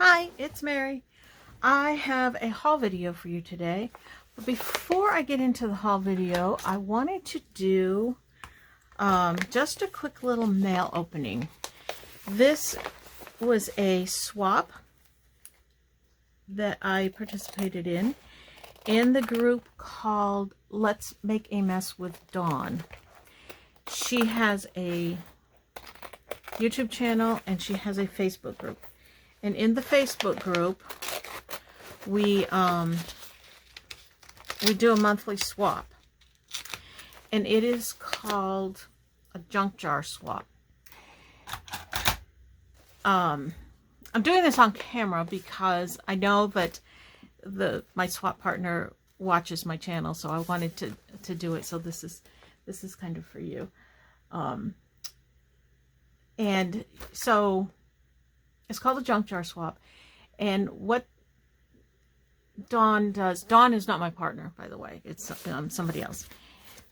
Hi, it's Mary. I have a haul video for you today. But before I get into the haul video, I wanted to do just a quick little mail opening. This was a swap that I participated in the group called Let's Make a Mess with Dawn. She has a YouTube channel and she has a Facebook group. And in the Facebook group, we do a monthly swap. And it is called a junk jar swap. I'm doing this on camera because I know that my swap partner watches my channel, so I wanted to do it. So this is kind of for you. And so it's called a junk jar swap. And what Dawn does, Dawn is not my partner, by the way. It's somebody else.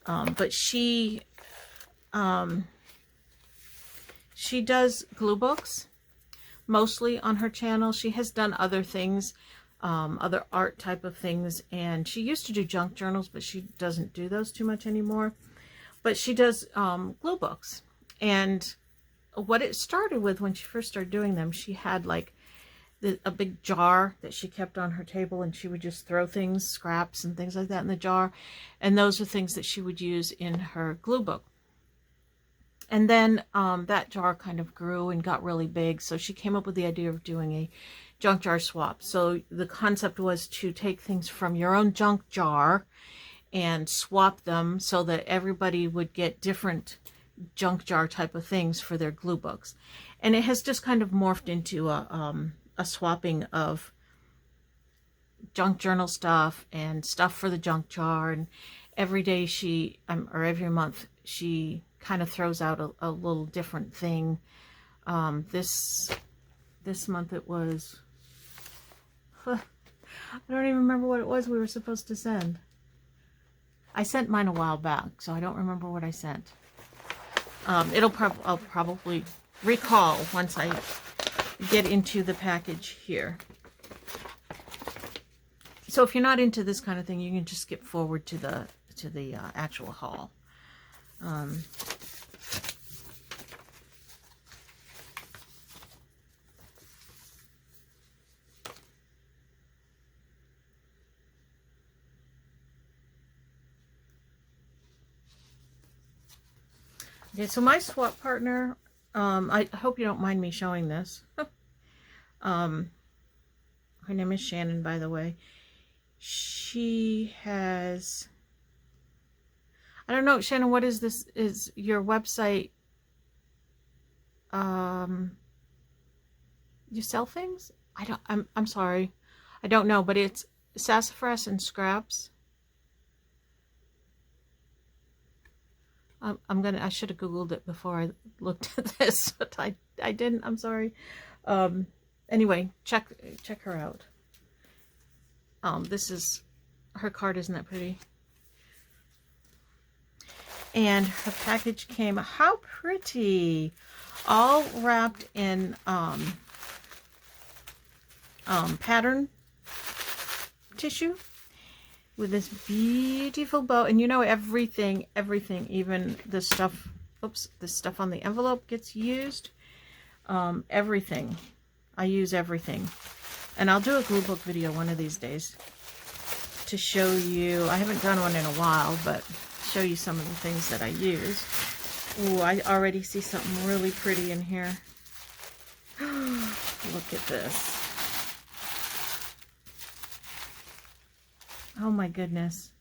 But she does glue books, mostly on her channel. She has done other things, other art type of things. And she used to do junk journals, but she doesn't do those too much anymore. But she does glue books. And what it started with when she first started doing them, she had like a big jar that she kept on her table, and she would just throw things, scraps and things like that in the jar. And those are things that she would use in her glue book. And then that jar kind of grew and got really big. So she came up with the idea of doing a junk jar swap. So the concept was to take things from your own junk jar and swap them so that everybody would get different junk jar type of things for their glue books. And it has just kind of morphed into a swapping of junk journal stuff and stuff for the junk jar. And every day or every month she kind of throws out a little different thing. This month it was, I don't even remember what it was we were supposed to send. I sent mine a while back, so I don't remember what I sent. I'll probably recall once I get into the package here. So if you're not into this kind of thing, you can just skip forward to the actual haul. Okay, so my swap partner, I hope you don't mind me showing this. Her name is Shannon, by the way. She has, I don't know, Shannon, what is this? Is your website, you sell things? I'm sorry. I don't know, but it's sassafras and scraps. I should have Googled it before I looked at this, but I didn't. I'm sorry. Anyway, check her out. This is her card. Isn't that pretty? And her package came, how pretty, all wrapped in pattern tissue with this beautiful bow. And you know, everything, even the stuff, the stuff on the envelope gets used. Everything. I use everything. And I'll do a glue book video one of these days to show you. I haven't done one in a while, but show you some of the things that I use. Ooh, I already see something really pretty in here. Look at this. Oh my goodness.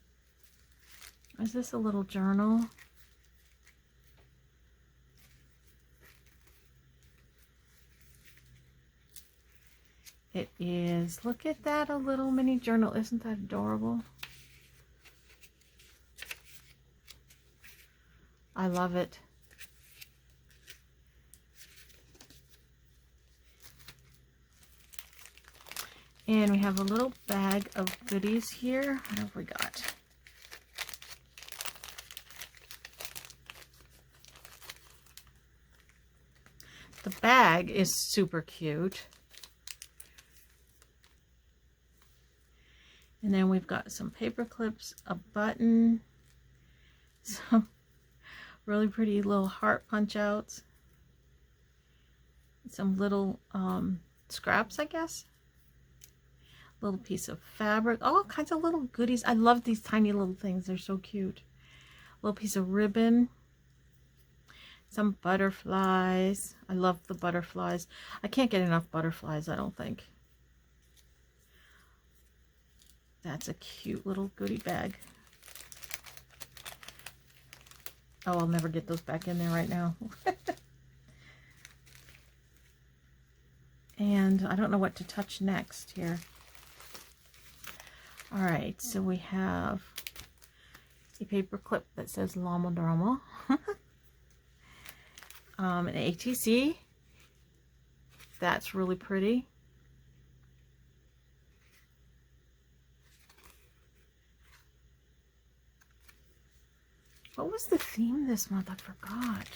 Is this a little journal? It is. Look at that, a little mini journal. Isn't that adorable? I love it. And we have a little bag of goodies here. What have we got? The bag is super cute. And then we've got some paper clips, a button, some really pretty little heart punch outs, some little scraps, I guess. Little piece of fabric, all kinds of little goodies. I love these tiny little things. They're so cute. Little piece of ribbon, some butterflies. I love the butterflies. I can't get enough butterflies, I don't think. That's a cute little goodie bag. Oh, I'll never get those back in there right now. And I don't know what to touch next here. All right, so we have a paper clip that says Llama Drama. An ATC. That's really pretty. What was the theme this month? I forgot.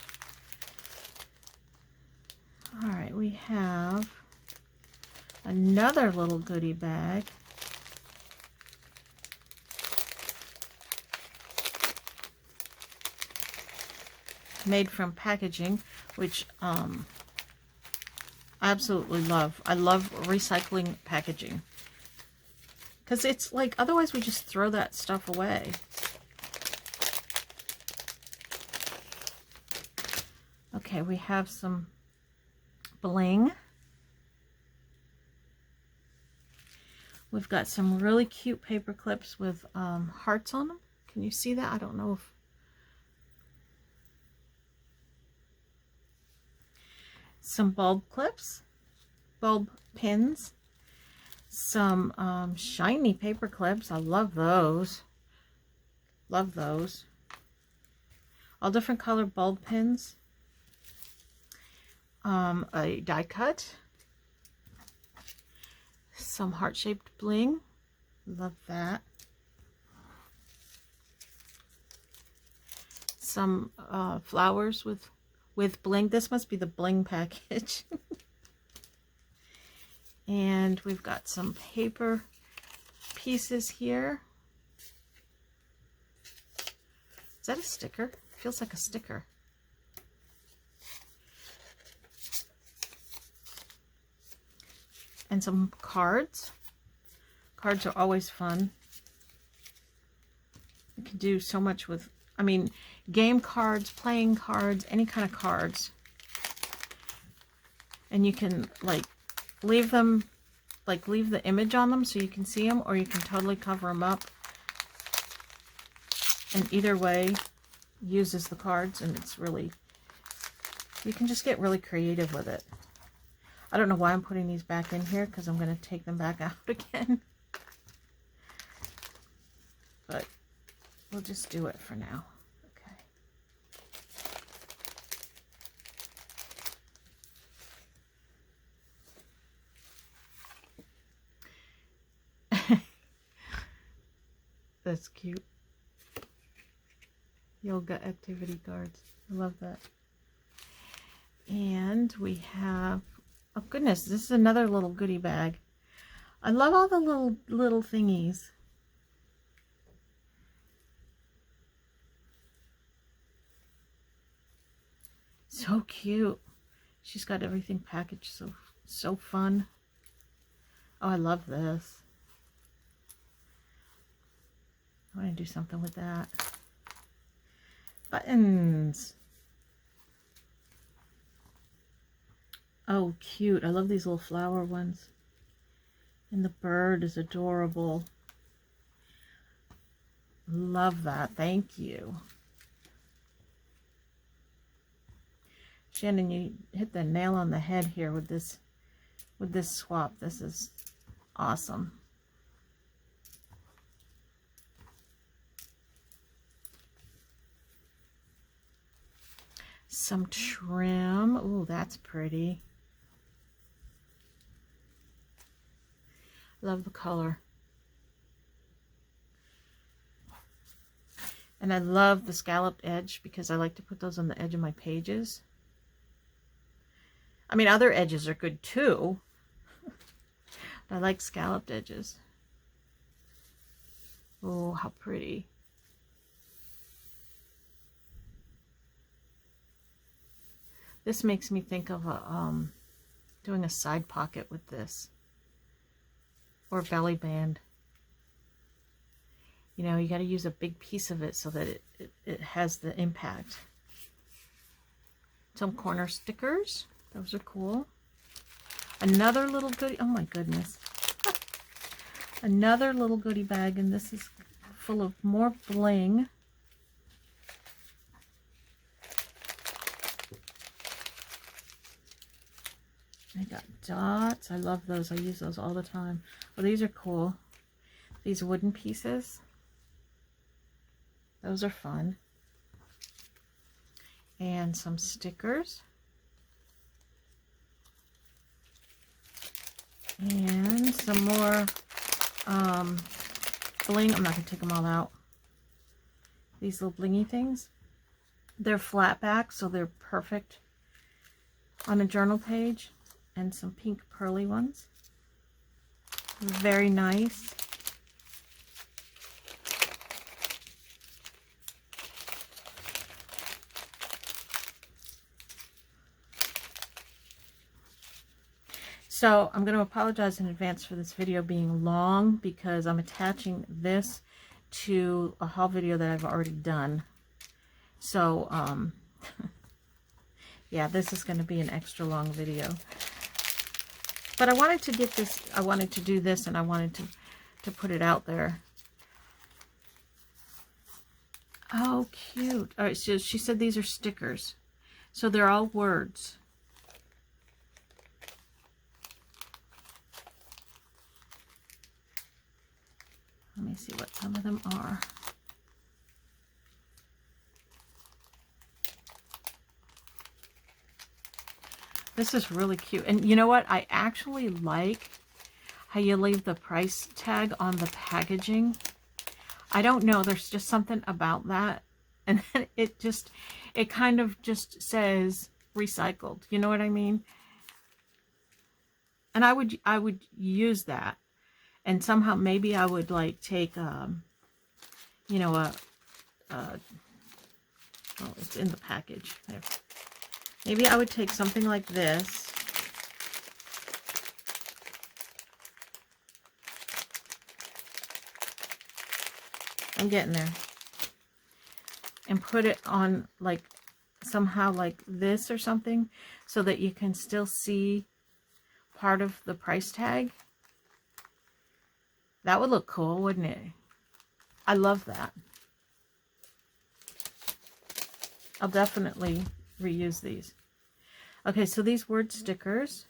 All right, we have another little goodie bag. Made from packaging, which I absolutely love. I love recycling packaging, because it's like, otherwise we just throw that stuff away. Okay, we have some bling. We've got some really cute paper clips with hearts on them. Can you see that? I don't know if... Some bulb clips, bulb pins, some shiny paper clips. I love those. Love those. All different color bulb pins. A die cut. Some heart-shaped bling. Love that. Some flowers with bling. This must be the bling package. And we've got some paper pieces here. Is that a sticker? Feels like a sticker. And some cards. Cards are always fun. You can do so much with, I mean, game cards, playing cards, any kind of cards. And you can like leave them, like leave the image on them so you can see them, or you can totally cover them up. And either way uses the cards, and it's really, you can just get really creative with it. I don't know why I'm putting these back in here, because I'm going to take them back out again. But we'll just do it for now. Okay. That's cute. Yoga activity cards. I love that. And we have, oh goodness, this is another little goodie bag. I love all the little thingies. So cute. She's got everything packaged so fun. Oh, I love this. I want to do something with that. Buttons. Oh, cute. I love these little flower ones. And the bird is adorable. Love that. Thank you. Shannon, you hit the nail on the head here with this swap. This is awesome. Some trim. Oh, that's pretty. Love the color. And I love the scalloped edge, because I like to put those on the edge of my pages. I mean, other edges are good too. But I like scalloped edges. Oh, how pretty. This makes me think of doing a side pocket with this. Or belly band. You know, you got to use a big piece of it so that it has the impact. Some corner stickers. Those are cool. Another little goodie. Oh my goodness. Another little goodie bag, and this is full of more bling. I got dots. I love those. I use those all the time. Oh, these are cool. These wooden pieces. Those are fun. And some stickers. And some more bling. I'm not going to take them all out. These little blingy things. They're flat back, so they're perfect on a journal page. And some pink pearly ones. Very nice. So I'm going to apologize in advance for this video being long because I'm attaching this to a haul video that I've already done. So yeah, this is going to be an extra long video. But I wanted to get this, I wanted to do this, and I wanted to put it out there. Oh, cute. All right, so she said these are stickers. So they're all words. Let me see what some of them are. This is really cute. And you know what? I actually like how you leave the price tag on the packaging. I don't know. There's just something about that. And then it kind of just says recycled. You know what I mean? And I would use that. And somehow maybe I would like take, you know, oh, it's in the package. There. Maybe I would take something like this. I'm getting there. And put it on like somehow like this or something so that you can still see part of the price tag. That would look cool, wouldn't it? I love that. I'll definitely reuse these. Okay, so these word stickers.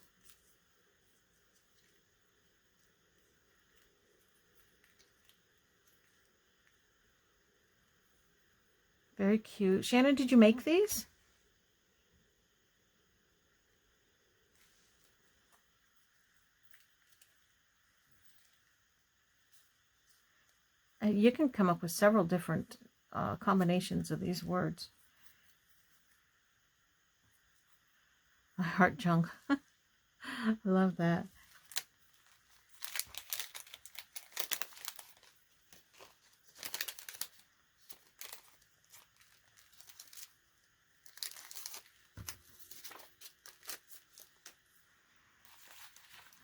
Very cute. Shannon, did you make these? You can come up with several different combinations of these words. My heart junk. I love that.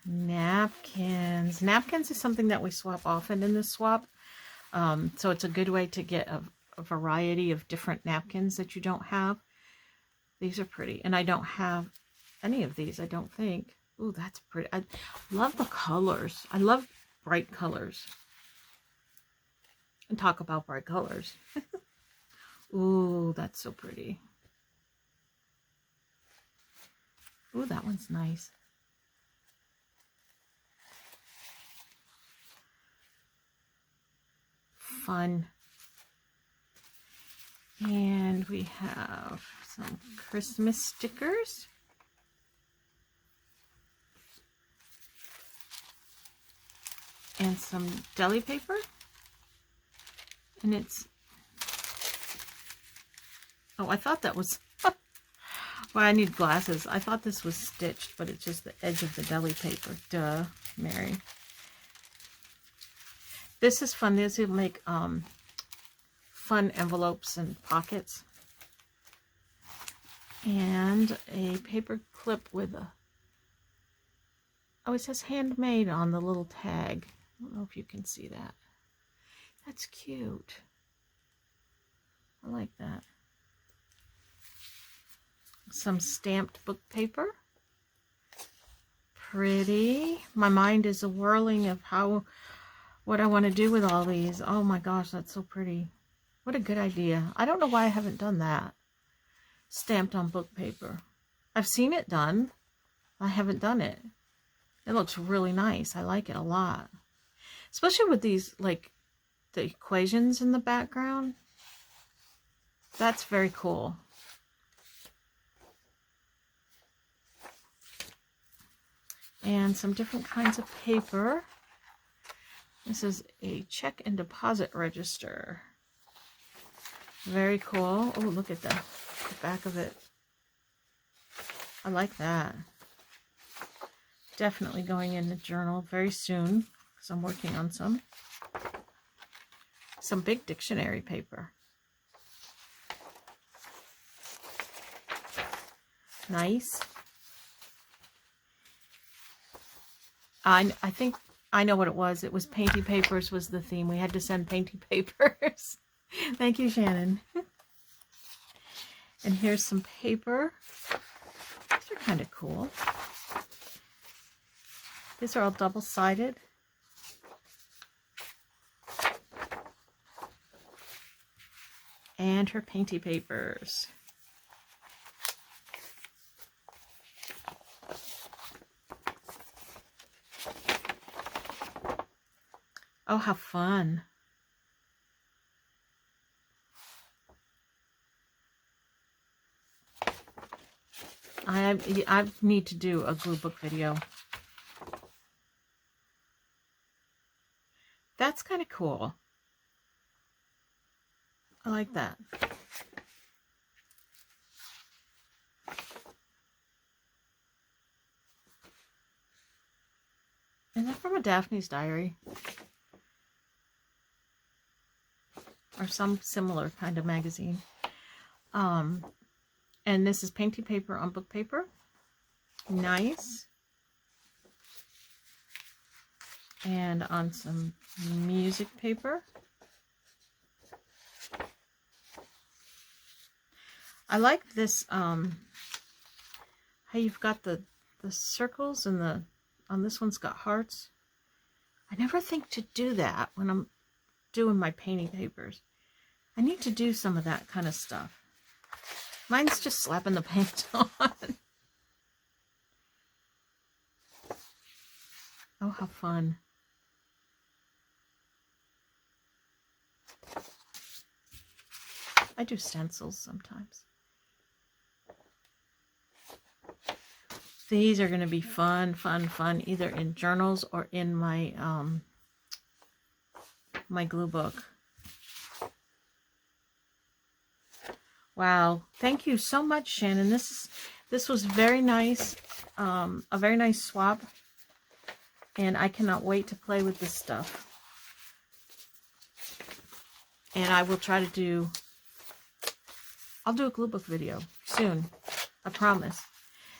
Napkins. Napkins is something that we swap often in this swap. So it's a good way to get a variety of different napkins that you don't have. These are pretty. And I don't have any of these, I don't think. Ooh, that's pretty. I love the colors. I love bright colors. And talk about bright colors. Ooh, that's so pretty. Ooh, that one's nice. Fun. And we have some Christmas stickers. And some deli paper. And it's... Oh, I thought that was... Well, I need glasses. I thought this was stitched, but it's just the edge of the deli paper. Duh, Mary. This is fun. These will make fun envelopes and pockets. And a paper clip with a, oh, it says handmade on the little tag. I don't know if you can see that. That's cute. I like that. Some stamped book paper. Pretty. My mind is a whirling of what I want to do with all these. Oh my gosh, that's so pretty. What a good idea. I don't know why I haven't done that. Stamped on book paper. I've seen it done. I haven't done it. It looks really nice. I like it a lot. Especially with these, like, the equations in the background. That's very cool. And some different kinds of paper. This is a check and deposit register. Very cool. Oh, look at the back of it. I like that. Definitely going in the journal very soon because I'm working on some. Some big dictionary paper. Nice. I think I know what it was. It was Painty Papers was the theme. We had to send Painty Papers. Thank you, Shannon. And here's some paper. These are kind of cool. These are all double-sided. And her Painty Papers. Oh, how fun. I need to do a glue book video. That's kind of cool. I like that. Is that from a Daphne's Diary? Or some similar kind of magazine. And this is Painty Paper on book paper. Nice. And on some music paper. I like this, how you've got the circles and on this one's got hearts. I never think to do that when I'm doing my painting papers. I need to do some of that kind of stuff. Mine's just slapping the paint on. Oh, how fun. I do stencils sometimes. These are going to be fun, either in journals or in my my glue book. Wow, thank you so much, Shannon. This was very nice, a very nice swap, and I cannot wait to play with this stuff. And I will try to do, I'll do a glue book video soon, I promise.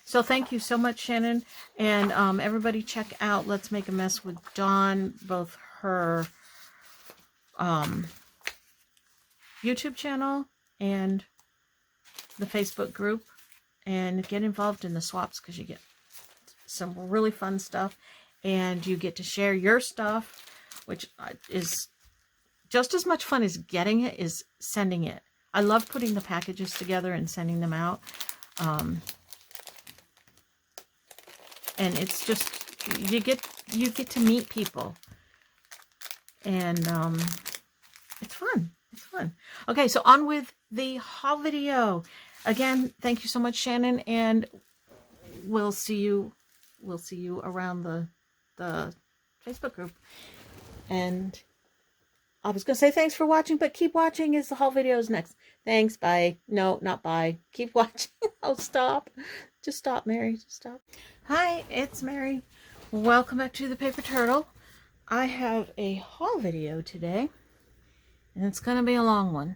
So thank you so much, Shannon, and everybody check out Let's Make a Mess with Dawn, both her YouTube channel and the Facebook group, and get involved in the swaps because you get some really fun stuff and you get to share your stuff, which is just as much fun as getting it is sending it. I love putting the packages together and sending them out. And it's just, you get to meet people, and it's fun. It's fun. Okay, so on with the haul video. Again, thank you so much, Shannon, and we'll see you around the Facebook group. And I was going to say thanks for watching, but keep watching as the haul video is next. Thanks, bye. No, not bye. Keep watching. Oh, stop. Just stop, Mary. Just stop. Hi, it's Mary. Welcome back to the Paper Turtle. I have a haul video today, and it's going to be a long one.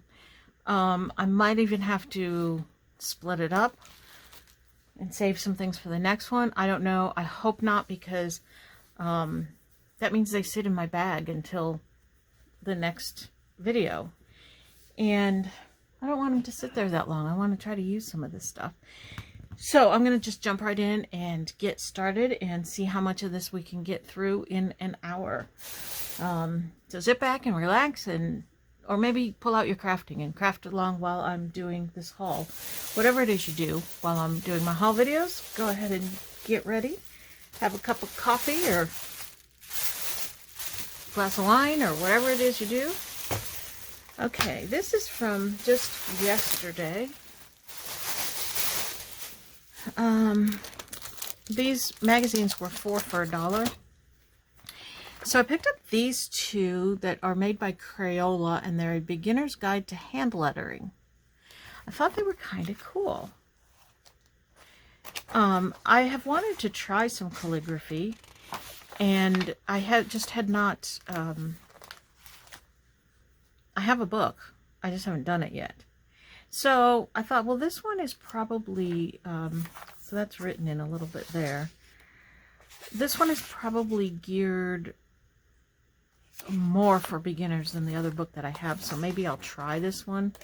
I might even have to split it up and save some things for the next one. I don't know. I hope not, because that means they sit in my bag until the next video. And I don't want them to sit there that long. I want to try to use some of this stuff. So I'm going to just jump right in and get started and see how much of this we can get through in an hour. So sit back and relax, or maybe pull out your crafting and craft along while I'm doing this haul. Whatever it is you do while I'm doing my haul videos, go ahead and get ready. Have a cup of coffee or a glass of wine or whatever it is you do. Okay, this is from just yesterday. These magazines were 4 for $1. So I picked up these two that are made by Crayola, and they're a beginner's guide to hand lettering. I thought they were kind of cool. I have wanted to try some calligraphy, and I had not. I have a book. I just haven't done it yet. So I thought, well, this one is probably, so that's written in a little bit there. This one is probably geared more for beginners than the other book that I have. So maybe I'll try this one.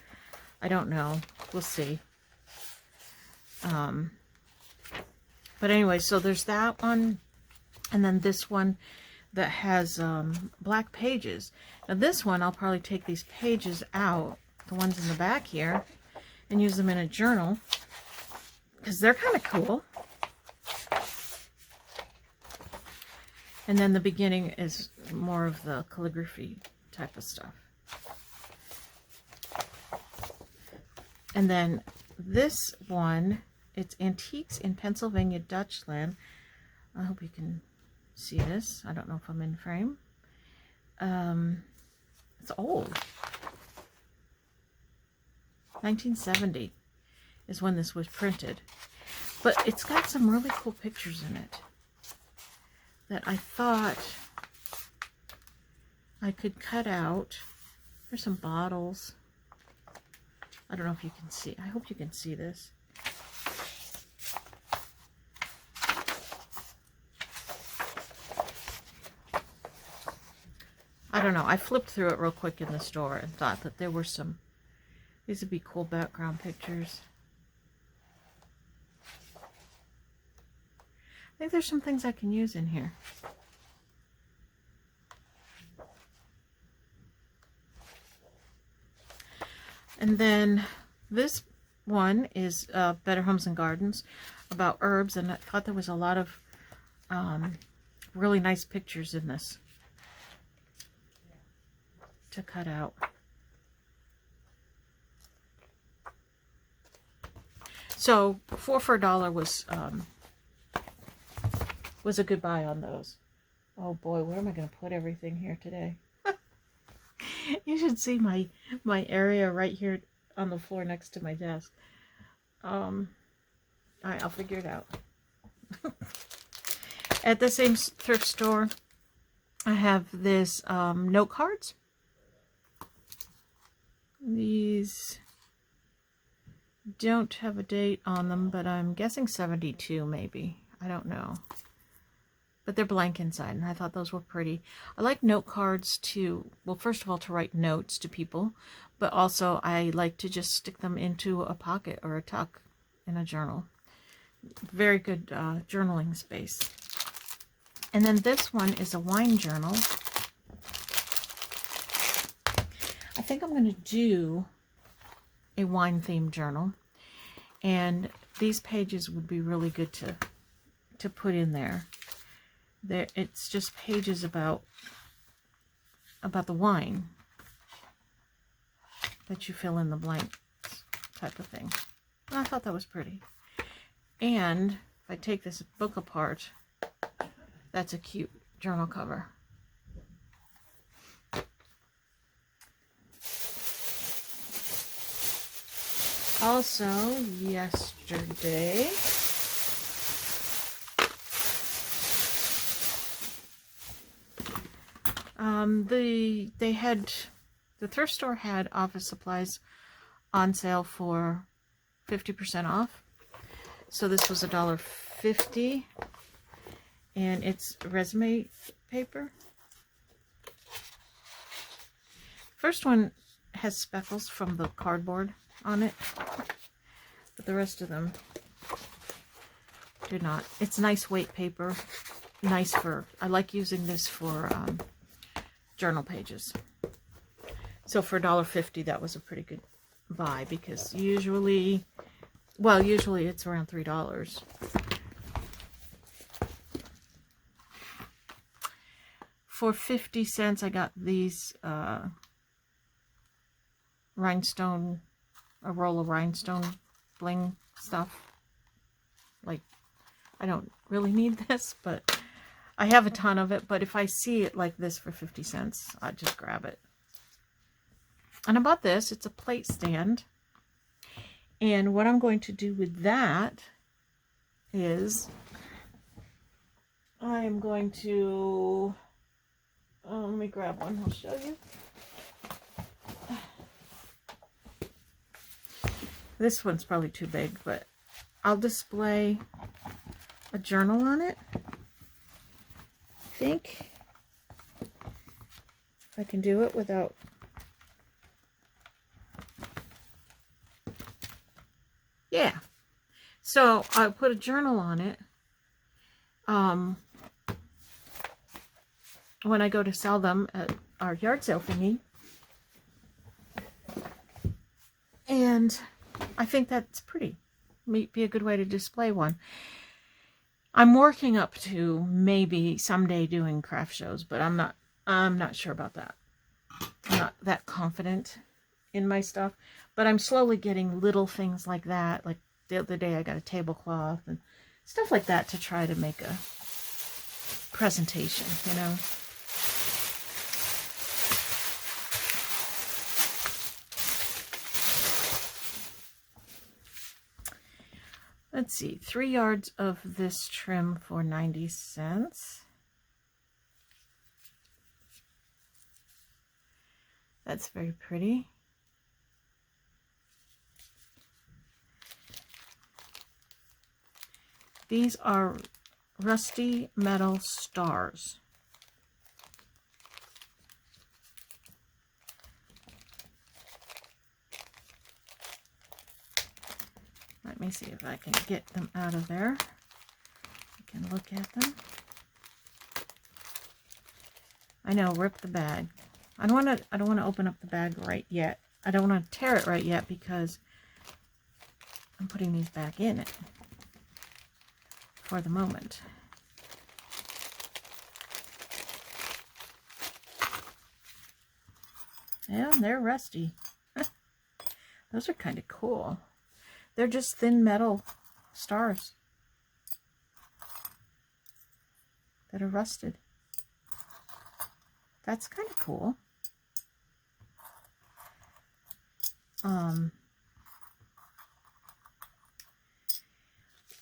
I don't know. We'll see. But anyway, so there's that one. And then this one that has black pages. Now this one, I'll probably take these pages out, the ones in the back here, and use them in a journal, because they're kind of cool. And then the beginning is more of the calligraphy type of stuff. And then this one, it's Antiques in Pennsylvania, Dutchland. I hope you can see this. I don't know if I'm in frame. It's old. 1970 is when this was printed. But it's got some really cool pictures in it that I thought I could cut out. There's some bottles. I don't know if you can see. I hope you can see this. I don't know. I flipped through it real quick in the store and thought that there were some, these would be cool background pictures. I think there's some things I can use in here. And then this one is Better Homes and Gardens, about herbs, and I thought there was a lot of really nice pictures in this to cut out. So 4 for $1 was a good buy on those. Oh boy, where am I going to put everything here today? You should see my area right here on the floor next to my desk. All right, I'll figure it out. At the same thrift store, I have this note cards. These don't have a date on them, but I'm guessing 72 maybe. I don't know. But they're blank inside, and I thought those were pretty. I like note cards to, well, first of all, to write notes to people, but also I like to just stick them into a pocket or a tuck in a journal. Very good journaling space. And then this one is a wine journal. I think I'm going to do a wine-themed journal, and these pages would be really good to put in there. It's just pages about the wine that you fill in the blanks type of thing. And I thought that was pretty. And if I take this book apart, that's a cute journal cover. Also, yesterday, The thrift store had office supplies on sale for 50% off. So this was $1.50, and it's resume paper. First one has speckles from the cardboard on it, but the rest of them do not. It's nice weight paper. Nice for, I like using this for journal pages. So for $1.50, that was a pretty good buy, because usually it's around $3. For 50 cents, I got these a roll of Rhinestone Bling stuff. Like, I don't really need this, but I have a ton of it. But if I see it like this for 50 cents, I'd just grab it. And I bought this. It's a plate stand. And what I'm going to do with that is I am going to, let me grab one, I'll show you. This one's probably too big, but I'll display a journal on it. I think if I can do it without, yeah. So I put a journal on it. When I go to sell them at our yard sale thingy. And I think that's pretty. Might be a good way to display one. I'm working up to maybe someday doing craft shows, but I'm not sure about that. I'm not that confident in my stuff, but I'm slowly getting little things like that. Like the other day I got a tablecloth and stuff like that to try to make a presentation, you know. Let's see, 3 yards of this trim for 90 cents. That's very pretty. These are rusty metal stars. Let me see if I can get them out of there. You can look at them. I know, rip the bag. I don't want to open up the bag right yet. I don't want to tear it right yet because I'm putting these back in it for the moment. Yeah, they're rusty. Those are kind of cool. They're just thin metal stars that are rusted. That's kind of cool.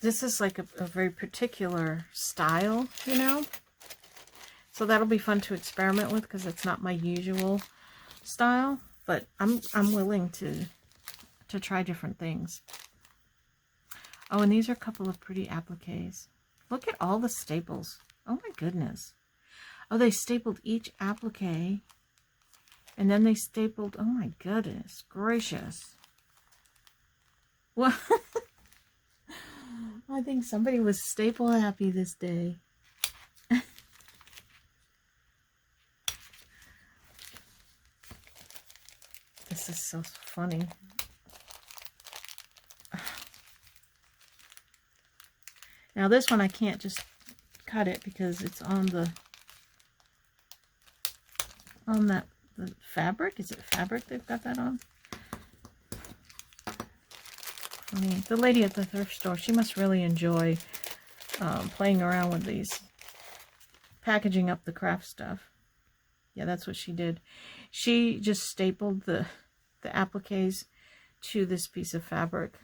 This is like a very particular style, you know. So that'll be fun to experiment with because it's not my usual style. But I'm willing to try different things. Oh, and these are a couple of pretty appliques. Look at all the staples. Oh my goodness. Oh, they stapled each applique. And then they stapled, oh my goodness gracious. Well, I think somebody was staple happy this day. This is so funny. Now this one I can't just cut it because it's on the fabric. Is it fabric they've got that on? Funny. The lady at the thrift store, she must really enjoy playing around with these, packaging up the craft stuff. Yeah, that's what she did. She just stapled the appliques to this piece of fabric.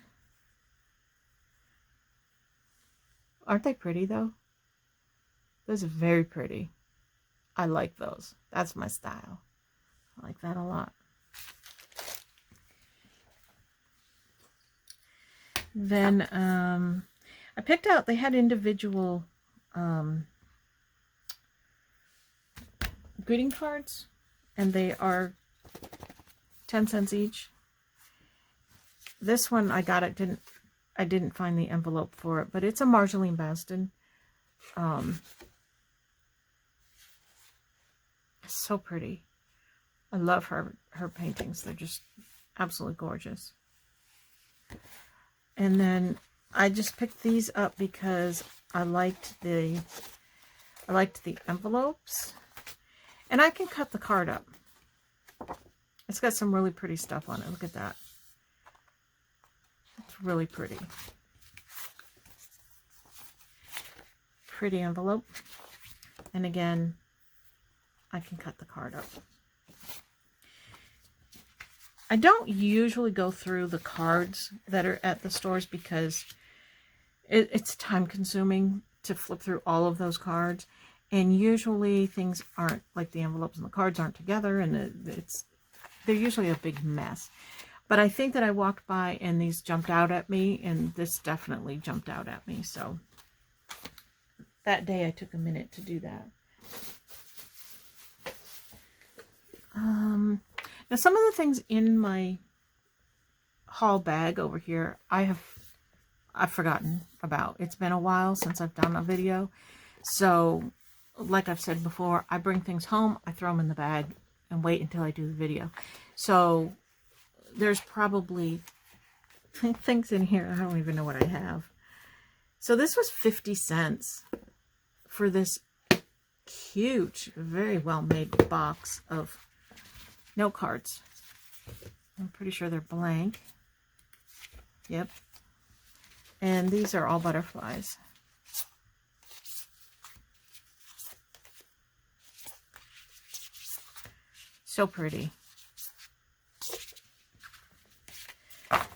Aren't they pretty though? Those are very pretty. I like those. That's my style. I like that a lot. Then I picked out, they had individual greeting cards, and they are 10 cents each. This one I got it, I didn't find the envelope for it, but it's a Marjolaine Baston. It's so pretty. I love her paintings. They're just absolutely gorgeous. And then I just picked these up because I liked the envelopes, and I can cut the card up. It's got some really pretty stuff on it. Look at that. It's really pretty. Pretty envelope. And again, I can cut the card up. I don't usually go through the cards that are at the stores because it's time consuming to flip through all of those cards. And usually things aren't, like the envelopes and the cards aren't together, and they're usually a big mess. But I think that I walked by and these jumped out at me, and this definitely jumped out at me. So that day I took a minute to do that. Now some of the things in my haul bag over here, I've forgotten about. It's been a while since I've done a video. So like I've said before, I bring things home, I throw them in the bag and wait until I do the video. So there's probably things in here I don't even know what I have. So this was 50 cents for this cute, very well made box of note cards. I'm pretty sure they're blank. Yep. And these are all butterflies. So pretty.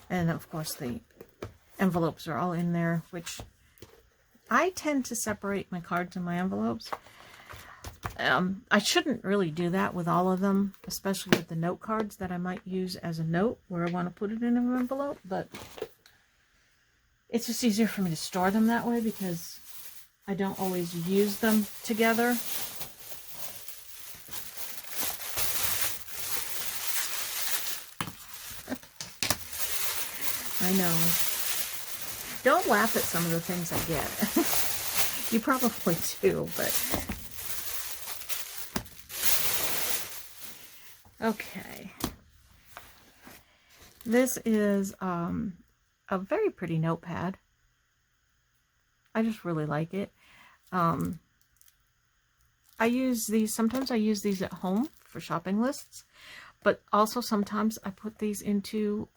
And of course the envelopes are all in there, which I tend to separate my cards and my envelopes. I shouldn't really do that with all of them, especially with the note cards that I might use as a note where I want to put it in an envelope, but it's just easier for me to store them that way because I don't always use them together. I know. Don't laugh at some of the things I get. You probably do, but... Okay. This is a very pretty notepad. I just really like it. I use these, sometimes I use these at home for shopping lists, but also sometimes I put these into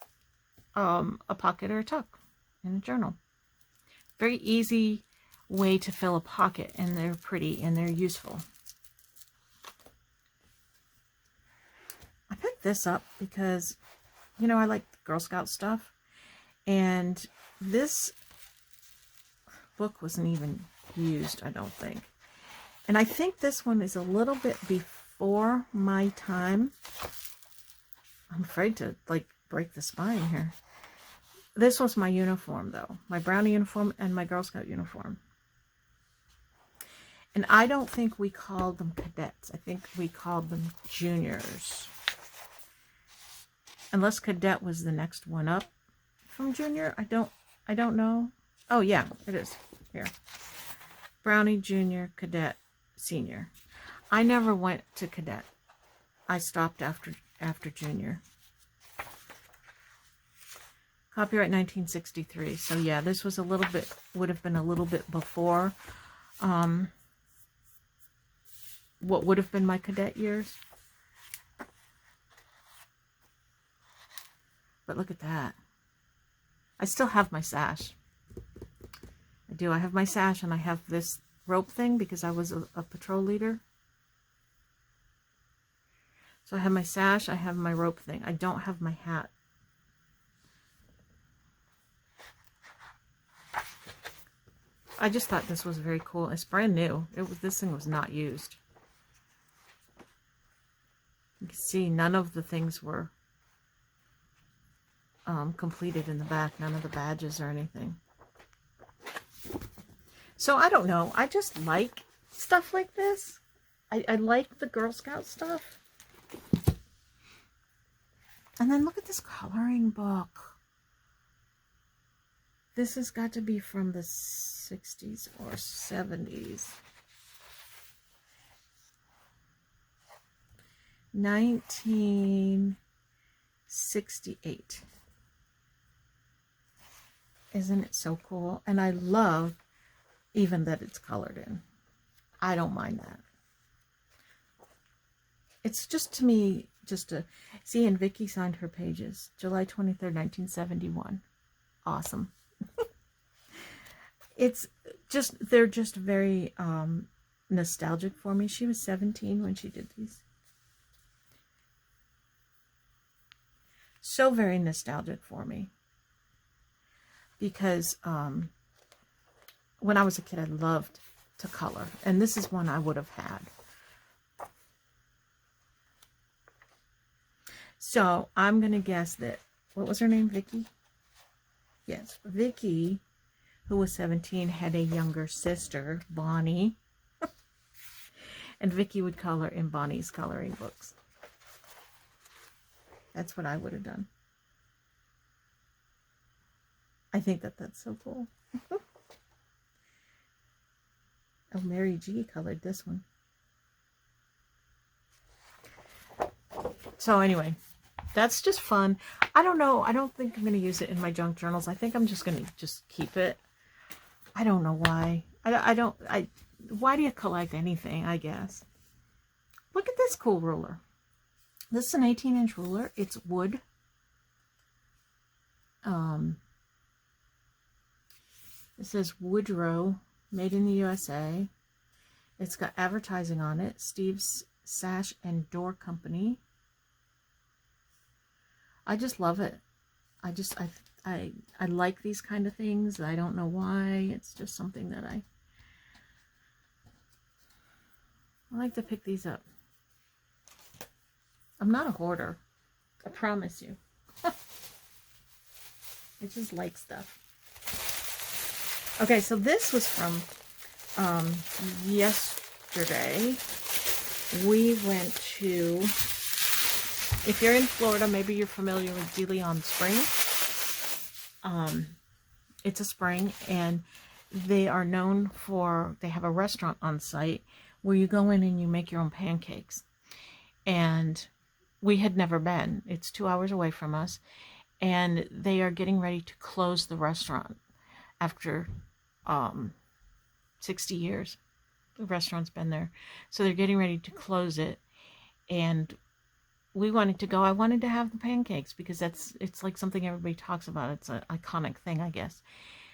a pocket or a tuck in a journal. Very easy way to fill a pocket, and they're pretty and they're useful. I picked this up because, you know, I like Girl Scout stuff, and this book wasn't even used, I don't think. And I think this one is a little bit before my time. I'm afraid to, like, break the spine here. This was my uniform, though. My Brownie uniform and my Girl Scout uniform. And I don't think we called them cadets. I think we called them juniors. Unless cadet was the next one up from junior. I don't know. Oh, yeah, it is. Here. Brownie, junior, cadet, senior. I never went to cadet. I stopped after junior. Copyright 1963. So yeah, this was a little bit, would have been a little bit before what would have been my cadet years. But look at that. I still have my sash. I do. I have my sash, and I have this rope thing because I was a patrol leader. So I have my sash, I have my rope thing. I don't have my hat. I just thought this was very cool. It's brand new. This thing was not used. You can see none of the things were completed in the back. None of the badges or anything. So I don't know. I just like stuff like this. I like the Girl Scout stuff. And then look at this coloring book. This has got to be from the 60s or 70s. 1968. Isn't it so cool? And I love even that it's colored in. I don't mind that. It's just, to me, just a... See, and Vicky signed her pages. July 23rd, 1971. Awesome. It's just, they're just very nostalgic for me. She was 17 when she did these. So very nostalgic for me. Because when I was a kid, I loved to color. And this is one I would have had. So I'm going to guess that, what was her name, Vicky? Yes, Vicky, who was 17, had a younger sister, Bonnie. And Vicky would color in Bonnie's coloring books. That's what I would have done. I think that that's so cool. Oh, Mary G colored this one. So anyway, that's just fun. I don't know. I don't think I'm going to use it in my junk journals. I think I'm just going to just keep it. I don't know why. Why do you collect anything, I guess? Look at this cool ruler. This is an 18-inch ruler. It's wood. It says Woodrow, made in the USA. It's got advertising on it. Steve's Sash and Door Company. I just love it. I like these kind of things. I don't know why. It's just something that I like to pick these up. I'm not a hoarder. I promise you. I just like stuff. Okay, so this was from yesterday. We went to, if you're in Florida, maybe you're familiar with De Leon Spring. It's a spring, and they are known for, they have a restaurant on site where you go in and you make your own pancakes. And we had never been. It's 2 hours away from us. And they are getting ready to close the restaurant after 60 years. The restaurant's been there. So they're getting ready to close it. And we wanted to go. I wanted to have the pancakes because it's like something everybody talks about. It's an iconic thing, I guess.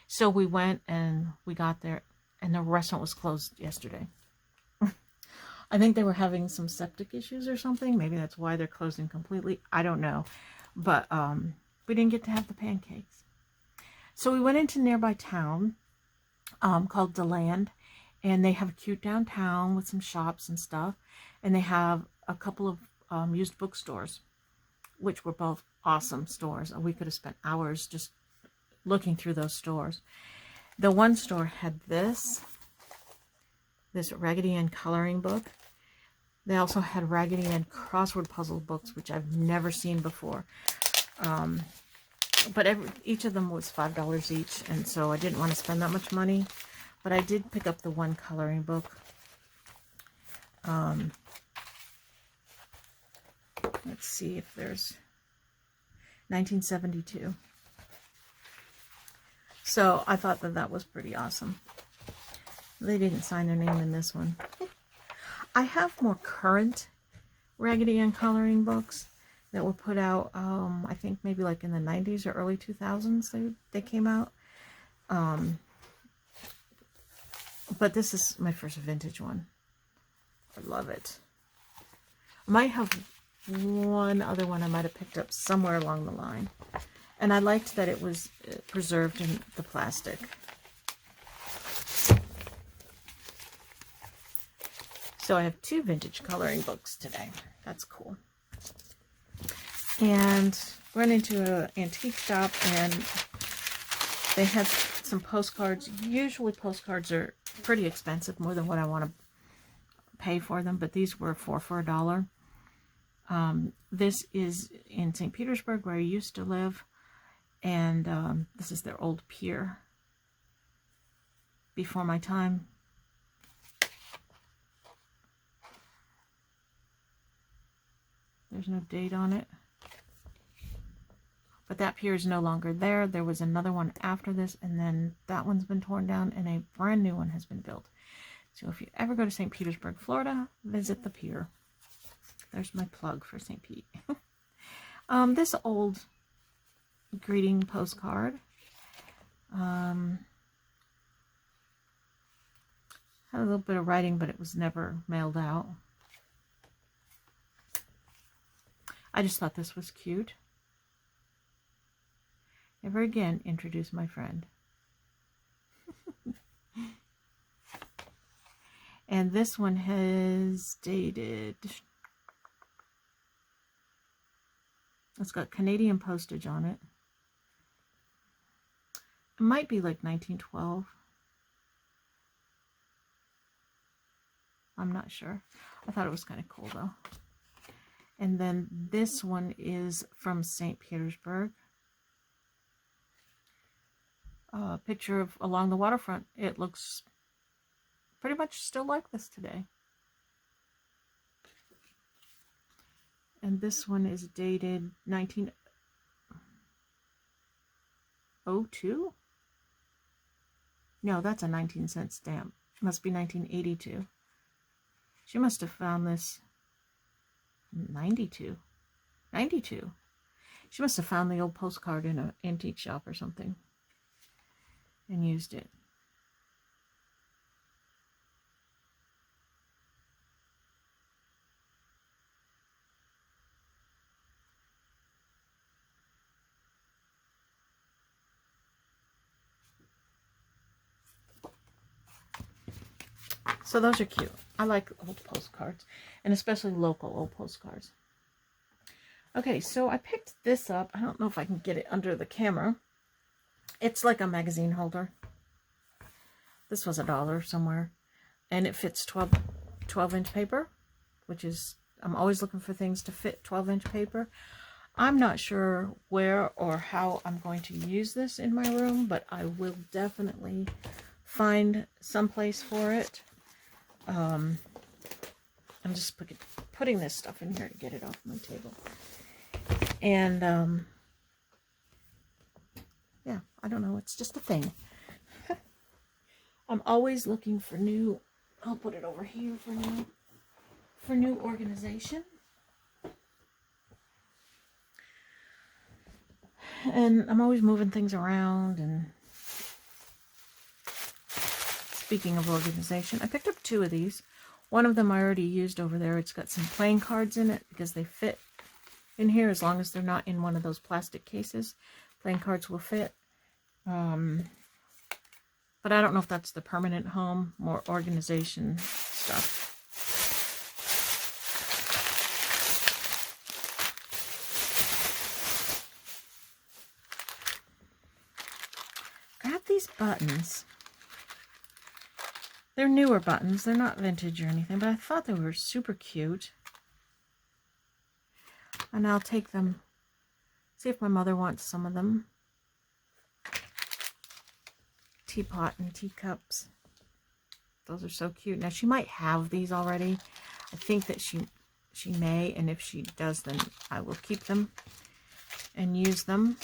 So we went and we got there, and the restaurant was closed yesterday. I think they were having some septic issues or something. Maybe that's why they're closing completely. I don't know. But we didn't get to have the pancakes. So we went into a nearby town called DeLand, and they have a cute downtown with some shops and stuff. And they have a couple of used bookstores, which were both awesome stores. We could have spent hours just looking through those stores. The one store had this Raggedy Ann coloring book. They also had Raggedy Ann crossword puzzle books, which I've never seen before. But each of them was $5 each, and so I didn't want to spend that much money. But I did pick up the one coloring book. Let's see if there's 1972. So I thought that was pretty awesome. They didn't sign their name in this one. I have more current Raggedy Ann coloring books that were put out, I think maybe like in the 90s or early 2000s they came out. But this is my first vintage one. I love it. I might have one other one I might have picked up somewhere along the line. And I liked that it was preserved in the plastic. So I have two vintage coloring books today. That's cool. And went into an antique shop, and they had some postcards. Usually postcards are pretty expensive, more than what I want to pay for them, but these were four for $1. This is in St. Petersburg, where I used to live, and this is their old pier before my time. There's no date on it. But that pier is no longer there. There was another one after this, and then that one's been torn down, and a brand new one has been built. So if you ever go to St. Petersburg, Florida, visit the pier. There's my plug for St. Pete. This old greeting postcard had a little bit of writing, but it was never mailed out. I just thought this was cute. Never again introduce my friend. And this one has dated. It's got Canadian postage on it. It might be like 1912. I'm not sure. I thought it was kind of cool though. And then this one is from St. Petersburg. A picture of along the waterfront. It looks pretty much still like this today. And this one is dated 1902? No, that's a 19-cent stamp. It must be 1982. She must have found this 92. 92. She must have found the old postcard in an antique shop or something and used it. So those are cute. I like old postcards, and especially local old postcards. Okay, so I picked this up. I don't know if I can get it under the camera. It's like a magazine holder. This was $1 somewhere, and it fits 12-inch paper, which is, I'm always looking for things to fit 12-inch paper. I'm not sure where or how I'm going to use this in my room, but I will definitely find some place for it. I'm just putting this stuff in here to get it off my table. And, yeah, I don't know. It's just a thing. I'm always looking for new, I'll put it over here for new organization. And I'm always moving things around. And speaking of organization, I picked up 2 of these. One of them I already used over there. It's got some playing cards in it because they fit in here as long as they're not in one of those plastic cases. Playing cards will fit. But I don't know if that's the permanent home, more organization stuff. Got these buttons. They're newer buttons. They're not vintage or anything, but I thought they were super cute. And I'll take them, see if my mother wants some of them. Teapot and teacups. Those are so cute. Now, she might have these already. I think that she may, and if she does, then I will keep them and use them.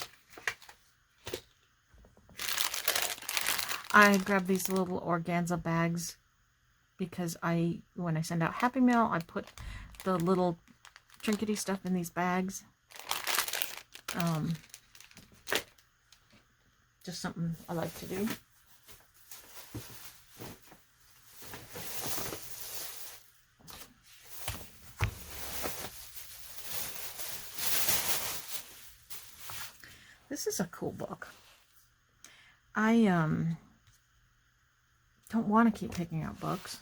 I grabbed these little organza bags because when I send out Happy Mail, I put the little trinkety stuff in these bags. Just something I like to do. This is a cool book. I don't want to keep picking out books,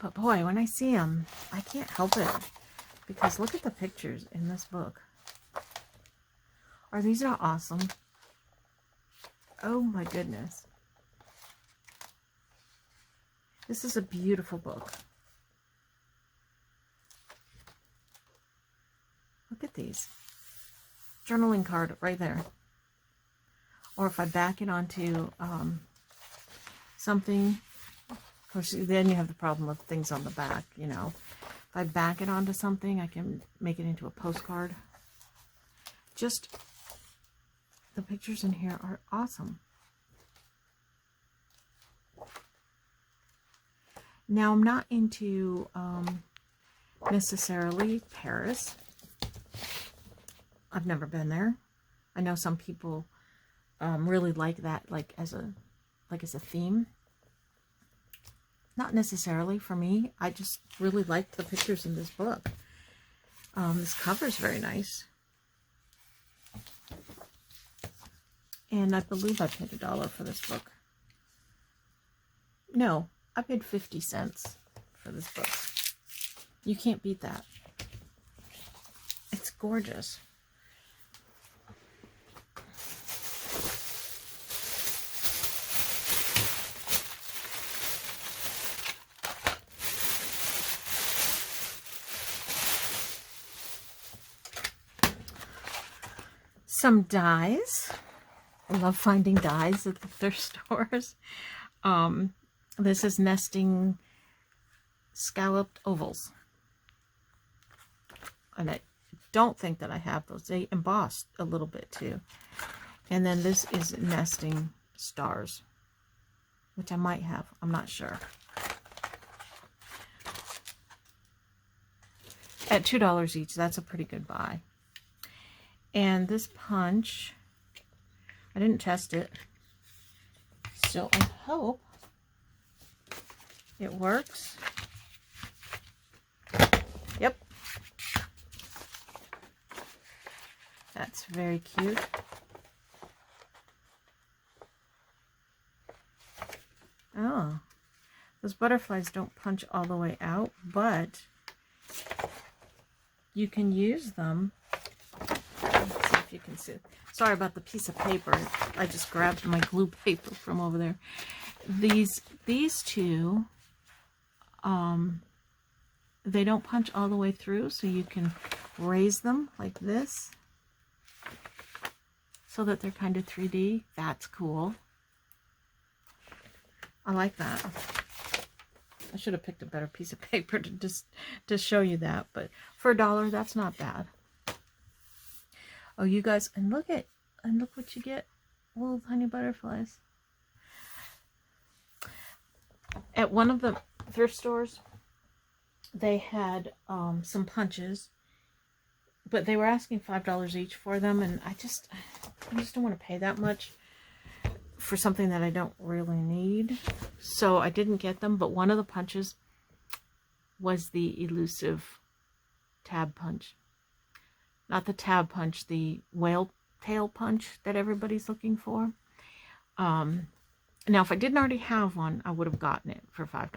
but boy, when I see them, I can't help it. because look at the pictures in this book. Are these not awesome? Oh my goodness. This is a beautiful book. Look at these. Journaling card right there. Or if I back it onto something, of course, then you have the problem of things on the back, you know. If I back it onto something, I can make it into a postcard. Just, the pictures in here are awesome. Now, I'm not into necessarily Paris. I've never been there. I know some people really like that, like as a theme. Not necessarily for me. I just really like the pictures in this book. This cover is very nice. And I believe I paid $1 for this book. No, I paid 50 cents for this book. You can't beat that. It's gorgeous. Some dies. I love finding dies at the thrift stores. This is nesting scalloped ovals. And I don't think that I have those. They embossed a little bit too. And then this is nesting stars, which I might have. I'm not sure. At $2 each, that's a pretty good buy. And this punch, I didn't test it, so I hope it works. Yep. That's very cute. Oh, those butterflies don't punch all the way out, but you can use them. Let's see if you can see. Sorry about the piece of paper. I just grabbed my glue paper from over there. These two, they don't punch all the way through, so you can raise them like this so that they're kind of 3D. That's cool. I like that. I should have picked a better piece of paper to show you that, but for $1, that's not bad. Oh, you guys, and look what you get. Little tiny butterflies. At one of the thrift stores, they had some punches, but they were asking $5 each for them, and I just don't want to pay that much for something that I don't really need. So I didn't get them, but one of the punches was the elusive tab punch. Not the tab punch, the whale tail punch that everybody's looking for. Now, if I didn't already have one, I would have gotten it for $5.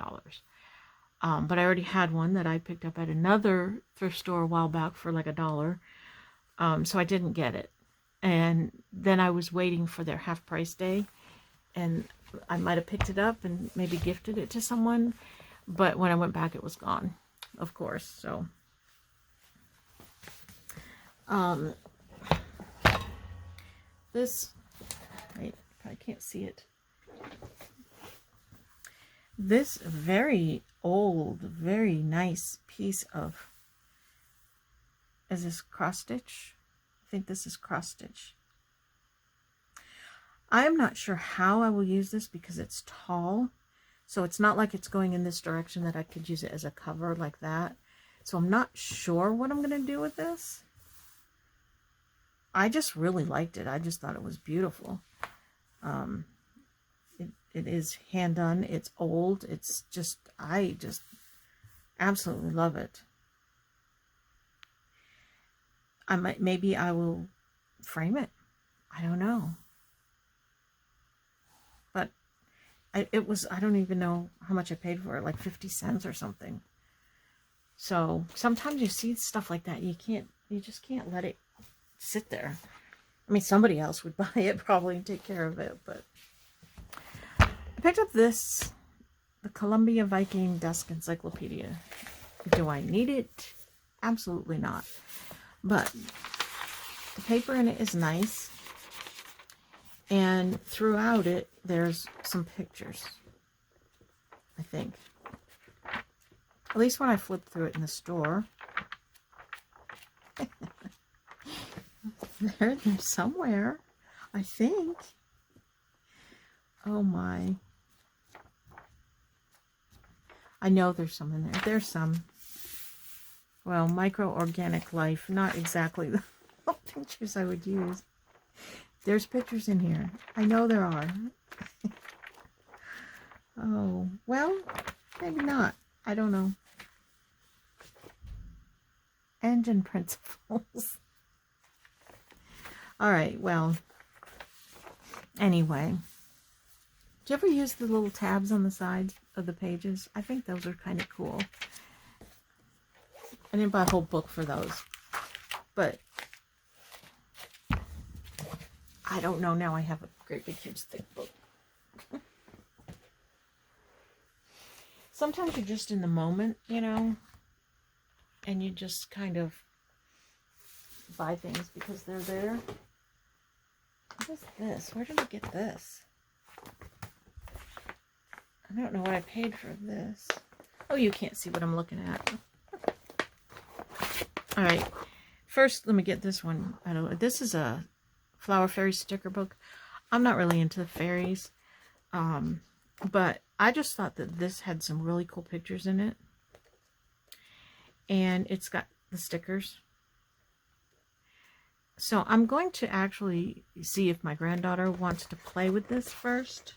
But I already had one that I picked up at another thrift store a while back for like $1. So I didn't get it. And then I was waiting for their half price day, and I might have picked it up and maybe gifted it to someone, but when I went back it was gone, of course. So this, wait, I can't see it. This very old, very nice piece of, is this cross stitch? I think this is cross stitch. I'm not sure how I will use this because it's tall. So it's not like it's going in this direction that I could use it as a cover like that. So I'm not sure what I'm going to do with this. I just really liked it. I just thought it was beautiful. It is hand done. It's old. It's just, I just absolutely love it. Maybe I will frame it. I don't know. But it was, I don't even know how much I paid for it, like 50 cents or something. So sometimes you see stuff like that, you just can't let it sit there. I mean, somebody else would buy it probably and take care of it, but I picked up this, the Columbia Viking Desk Encyclopedia. Do I need it? Absolutely not. But the paper in it is nice. And throughout it, there's some pictures, I think. At least when I flipped through it in the store. There's somewhere, I think. Oh my. I know there's some in there. There's some. Well, micro-organic life. Not exactly the pictures I would use. There's pictures in here. I know there are. Oh, well, maybe not. I don't know. Engine principles. All right, well, anyway. Do you ever use the little tabs on the sides of the pages? I think those are kind of cool. I didn't buy a whole book for those, but I don't know. Now I have a great big huge thick book. Sometimes you're just in the moment, you know, and you just kind of buy things because they're there. What is this? Where did I get this? I don't know what I paid for this. Oh, you can't see what I'm looking at. All right. First, let me get this one. This is a Flower Fairy sticker book. I'm not really into fairies. But I just thought that this had some really cool pictures in it. And it's got the stickers. So I'm going to actually see if my granddaughter wants to play with this first.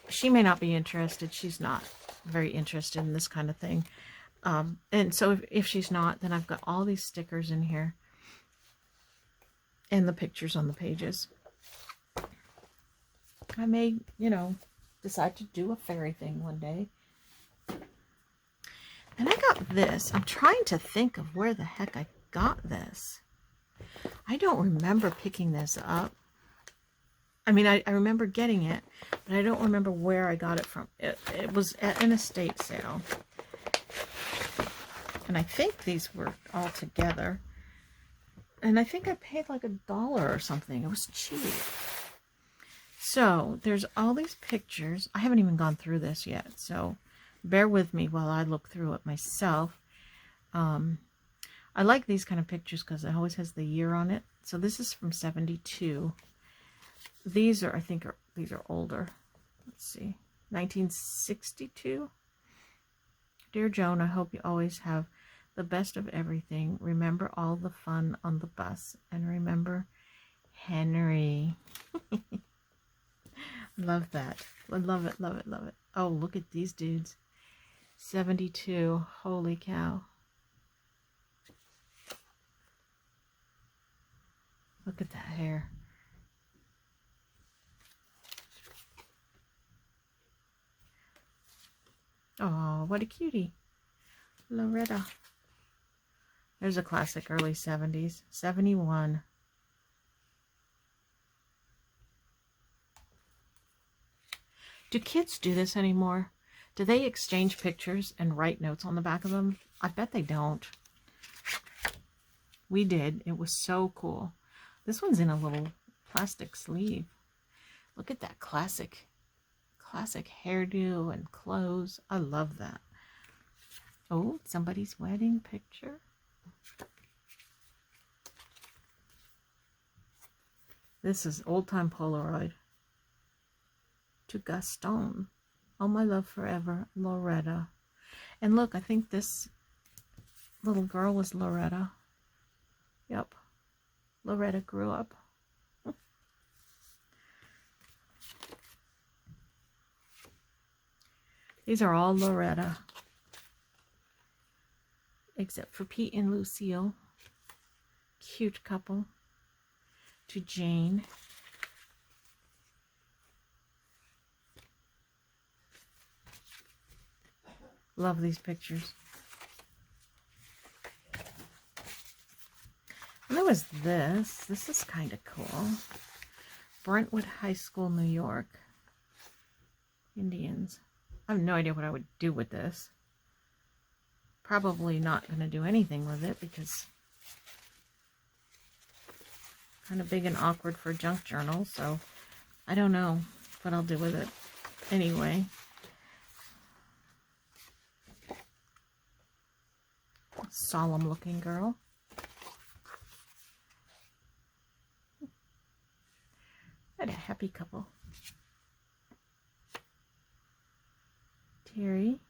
She may not be interested. She's not very interested in this kind of thing. And so if she's not, then I've got all these stickers in here. And the pictures on the pages. I may, you know, decide to do a fairy thing one day. And I got this. I'm trying to think of where the heck I got this. I don't remember picking this up. I mean, I remember getting it, but I don't remember where I got it from. It was at an estate sale. And I think these were all together. And I think I paid like $1 or something. It was cheap. So, there's all these pictures. I haven't even gone through this yet, so bear with me while I look through it myself. I like these kind of pictures because it always has the year on it. So this is from 72. These are, I think, these are older. Let's see. 1962. Dear Joan, I hope you always have the best of everything. Remember all the fun on the bus. And remember Henry. Love that. I love it, love it, love it. Oh, look at these dudes. 72. Holy cow. Look at that hair. Oh, what a cutie. Loretta. There's a classic early 70s. 71. Do kids do this anymore? Do they exchange pictures and write notes on the back of them? I bet they don't. We did. It was so cool. This one's in a little plastic sleeve. Look at that classic hairdo and clothes. I love that. Oh, somebody's wedding picture. This is old-time Polaroid. To Gaston. All my love forever, Loretta. And look, I think this little girl was Loretta. Yep. Loretta grew up. These are all Loretta. Except for Pete and Lucille. Cute couple. To Jane. Love these pictures. And there was this. This is kind of cool. Brentwood High School, New York. Indians. I have no idea what I would do with this. Probably not going to do anything with it because kind of big and awkward for a junk journal, so I don't know what I'll do with it anyway. Solemn looking girl. What a happy couple. Terry.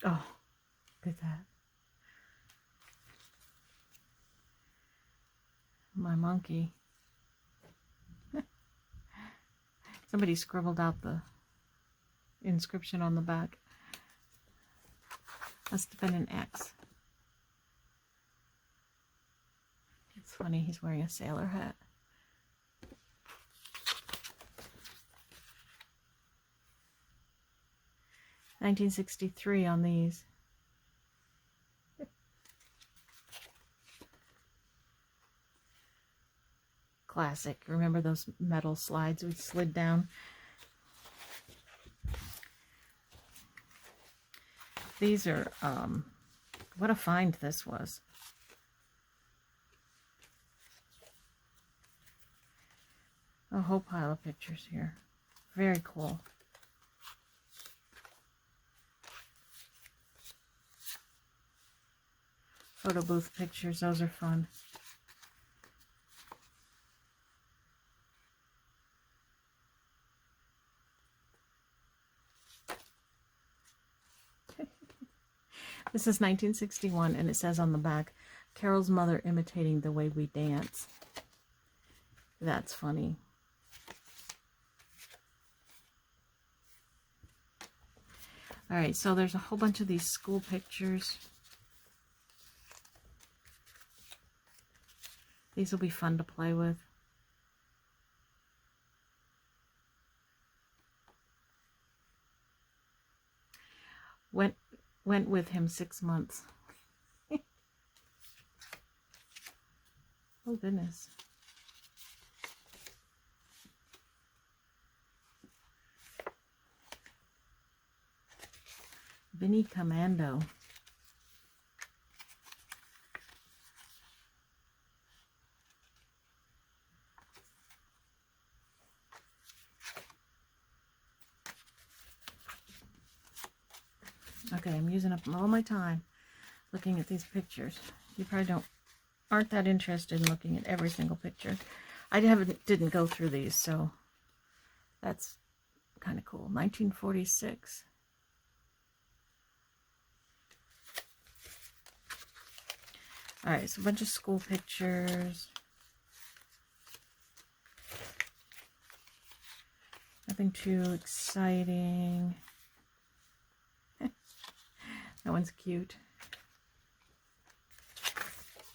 Oh, look at that. My monkey. Somebody scribbled out the inscription on the back. Must have been an X. It's funny, he's wearing a sailor hat. $1963 on these. Classic. Remember those metal slides we slid down? These are, what a find this was. A whole pile of pictures here. Very cool. Photo booth pictures, those are fun. This is 1961, and it says on the back, Carol's mother imitating the way we dance. That's funny. All right, so there's a whole bunch of these school pictures. These will be fun to play with. Went with him 6 months. Oh, goodness. Vinny Commando. Okay, I'm using up all my time looking at these pictures. You probably aren't that interested in looking at every single picture. I didn't go through these, so that's kind of cool. 1946. All right, so a bunch of school pictures. Nothing too exciting. That one's cute.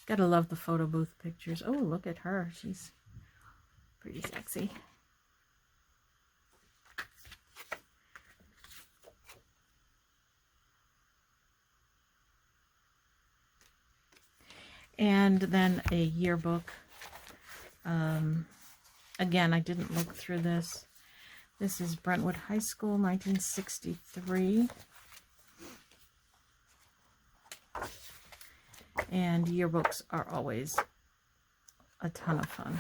Gotta love the photo booth pictures. Oh, look at her. She's pretty sexy. And then a yearbook. Again, I didn't look through this. This is Brentwood High School, 1963. And yearbooks are always a ton of fun.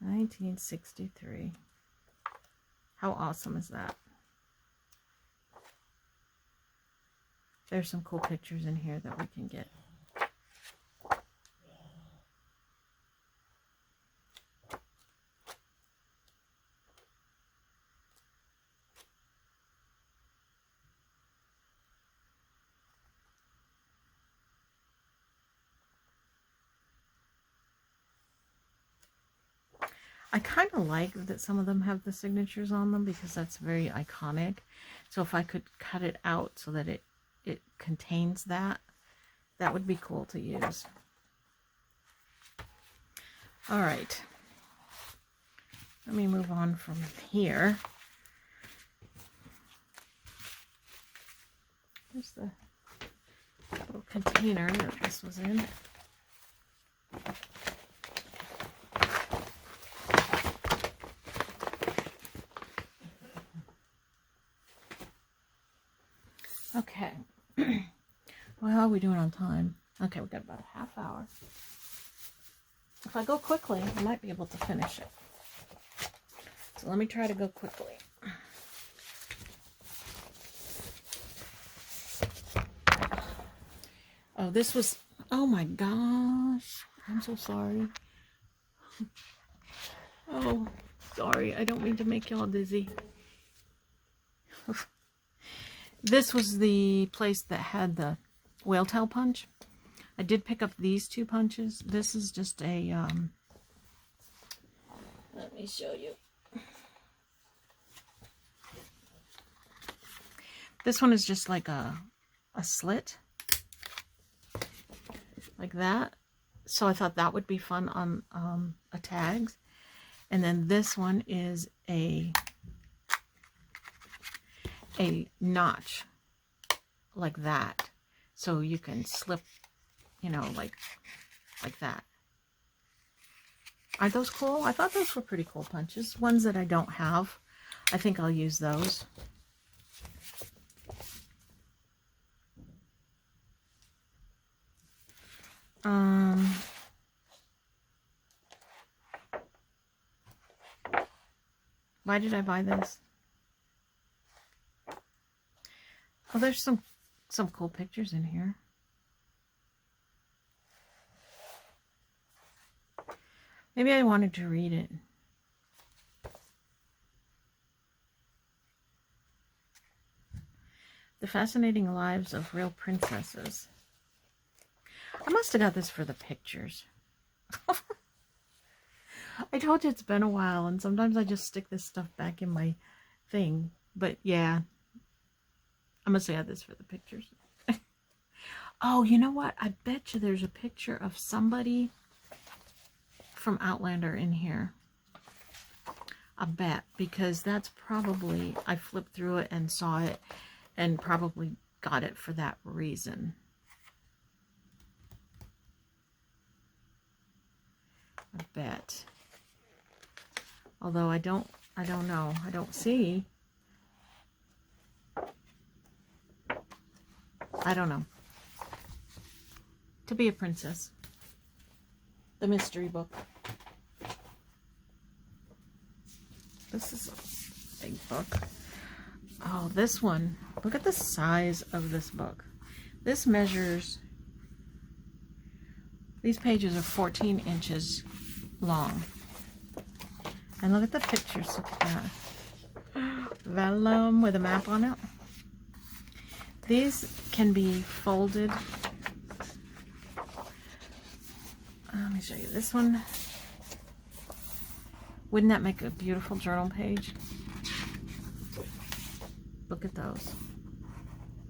1963. How awesome is that? There's some cool pictures in here that we can get. I kind of like that some of them have the signatures on them because that's very iconic. So if I could cut it out so that it contains that, that would be cool to use. All right. Let me move on from here. Here's the little container that this was in. Okay. Well, how are we doing on time? Okay, we've got about a half hour. If I go quickly, I might be able to finish it. So let me try to go quickly. Oh, this was, oh my gosh. I'm so sorry. Oh, sorry. I don't mean to make y'all dizzy. This was the place that had the whale tail punch. I did pick up these two punches. This is just a, let me show you. This one is just like a slit. Like that. So I thought that would be fun on a tags. And then this one is a notch like that. So you can slip, you know, like that. Aren't those cool? I thought those were pretty cool punches. Ones that I don't have. I think I'll use those. Why did I buy this? Oh, there's some cool pictures in here. Maybe I wanted to read it. The Fascinating Lives of Real Princesses. I must have got this for the pictures. I told you it's been a while, and sometimes I just stick this stuff back in my thing. But yeah, I must have got this for the pictures. Oh, you know what? I bet you there's a picture of somebody from Outlander in here. I bet, because that's probably, I flipped through it and saw it and probably got it for that reason. I bet. Although I don't know. I don't see. I don't know. To Be a Princess. The mystery book. This is a big book. Oh, this one. Look at the size of this book. This measures, these pages are 14 inches long. And look at the pictures. Look at that. Vellum with a map on it. These can be folded. Let me show you this one. Wouldn't that make a beautiful journal page? Look at those.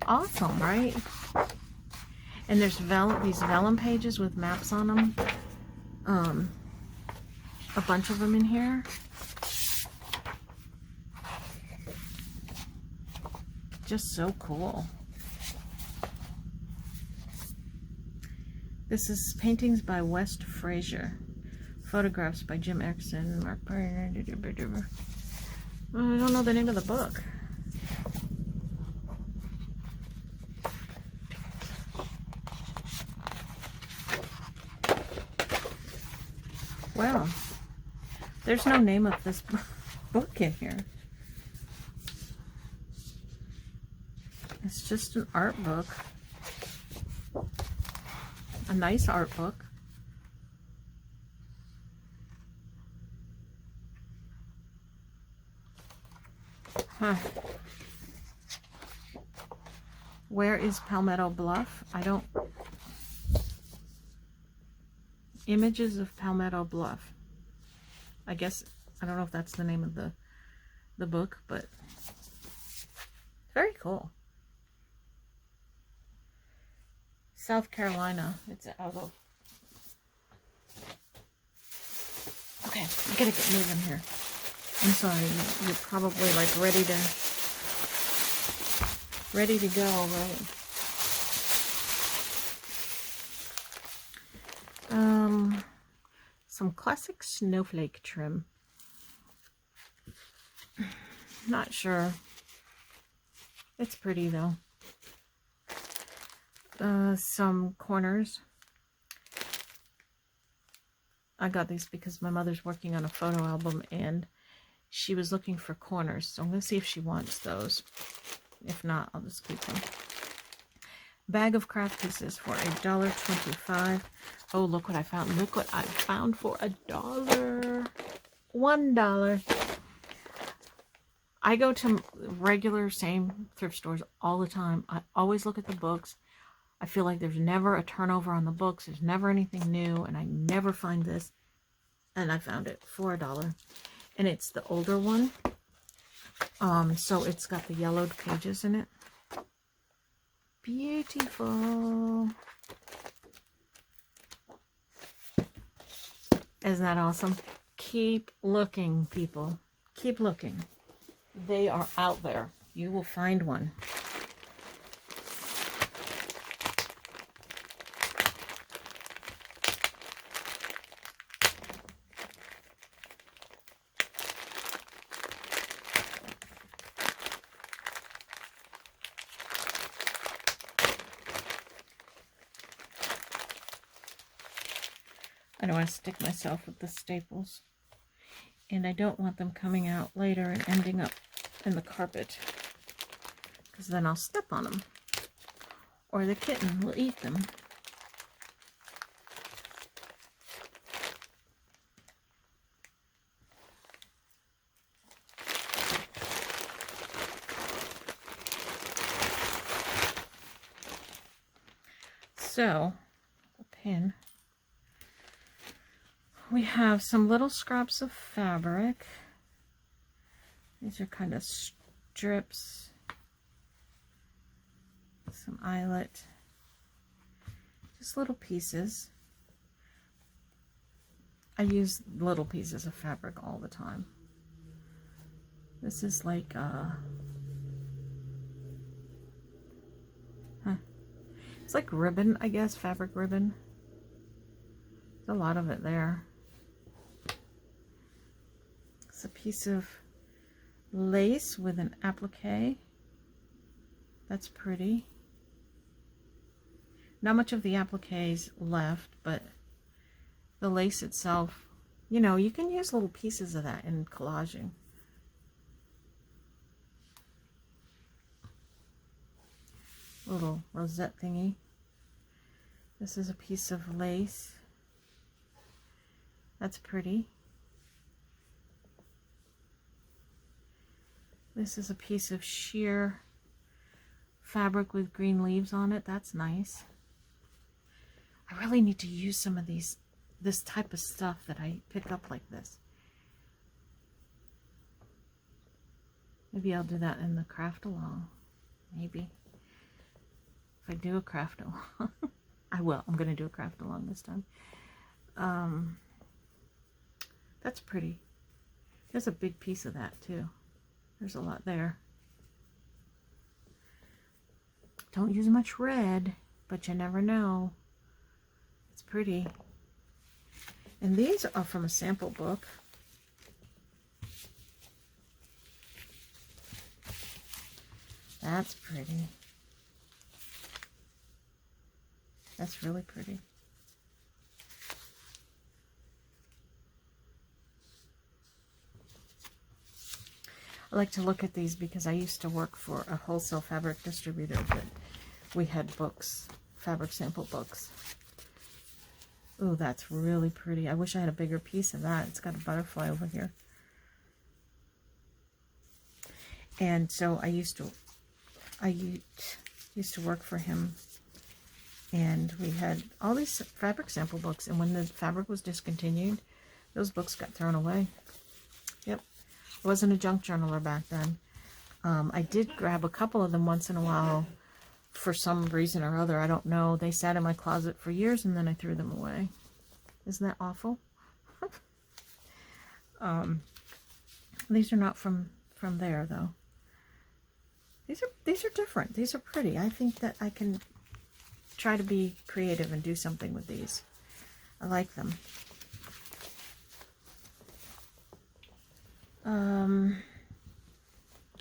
Awesome, right? And there's these vellum pages with maps on them. A bunch of them in here. Just so cool. This is paintings by West Frazier. Photographs by Jim Erickson. I don't know the name of the book. Well, there's no name of this book in here. It's just an art book. A nice art book. Huh. Where is Palmetto Bluff? I don't... Images of Palmetto Bluff. I guess, I don't know if that's the name of the book, but very cool. South Carolina. It's out of Okay, I gotta get moving here. I'm sorry, you're probably like ready to go, right? Some classic Snowflake Trim. Not sure. It's pretty though. Some corners. I got these because my mother's working on a photo album and she was looking for corners. So I'm going to see if she wants those. If not, I'll just keep them. Bag of craft pieces for $1.25. Oh, look what I found. Look what I found for $1. $1. I go to regular same thrift stores all the time. I always look at the books. I feel like there's never a turnover on the books. There's never anything new, and I never find this. And I found it for $1. And it's the older one. So it's got the yellowed pages in it. Beautiful. Isn't that awesome? Keep looking, people. Keep looking. They are out there. You will find one. I don't want to stick myself with the staples. And I don't want them coming out later and ending up in the carpet. Because then I'll step on them. Or the kitten will eat them. So, a pin. We have some little scraps of fabric. These are kind of strips. Some eyelet. Just little pieces. I use little pieces of fabric all the time. This is like it's like ribbon, I guess, fabric ribbon. There's a lot of it there. It's a piece of lace with an applique. That's pretty. Not much of the appliques left, but the lace itself, you know, you can use little pieces of that in collaging. Little rosette thingy. This is a piece of lace. That's pretty. This is a piece of sheer fabric with green leaves on it. That's nice. I really need to use some of this type of stuff that I pick up like this. Maybe I'll do that in the craft along. Maybe. If I do a craft along. I will. I'm going to do a craft along this time. That's pretty. There's a big piece of that too. There's a lot there. Don't use much red, but you never know. It's pretty. And these are from a sample book. That's pretty. That's really pretty. I like to look at these because I used to work for a wholesale fabric distributor that we had books, fabric sample books. Oh, that's really pretty. I wish I had a bigger piece of that. It's got a butterfly over here. And so I used to work for him, and we had all these fabric sample books, and when the fabric was discontinued, those books got thrown away. Yep. I wasn't a junk journaler back then. I did grab a couple of them once in a while for some reason or other. I don't know. They sat in my closet for years, and then I threw them away. Isn't that awful? These are not from there though. These are different. These are pretty. I think that I can try to be creative and do something with these. I like them. All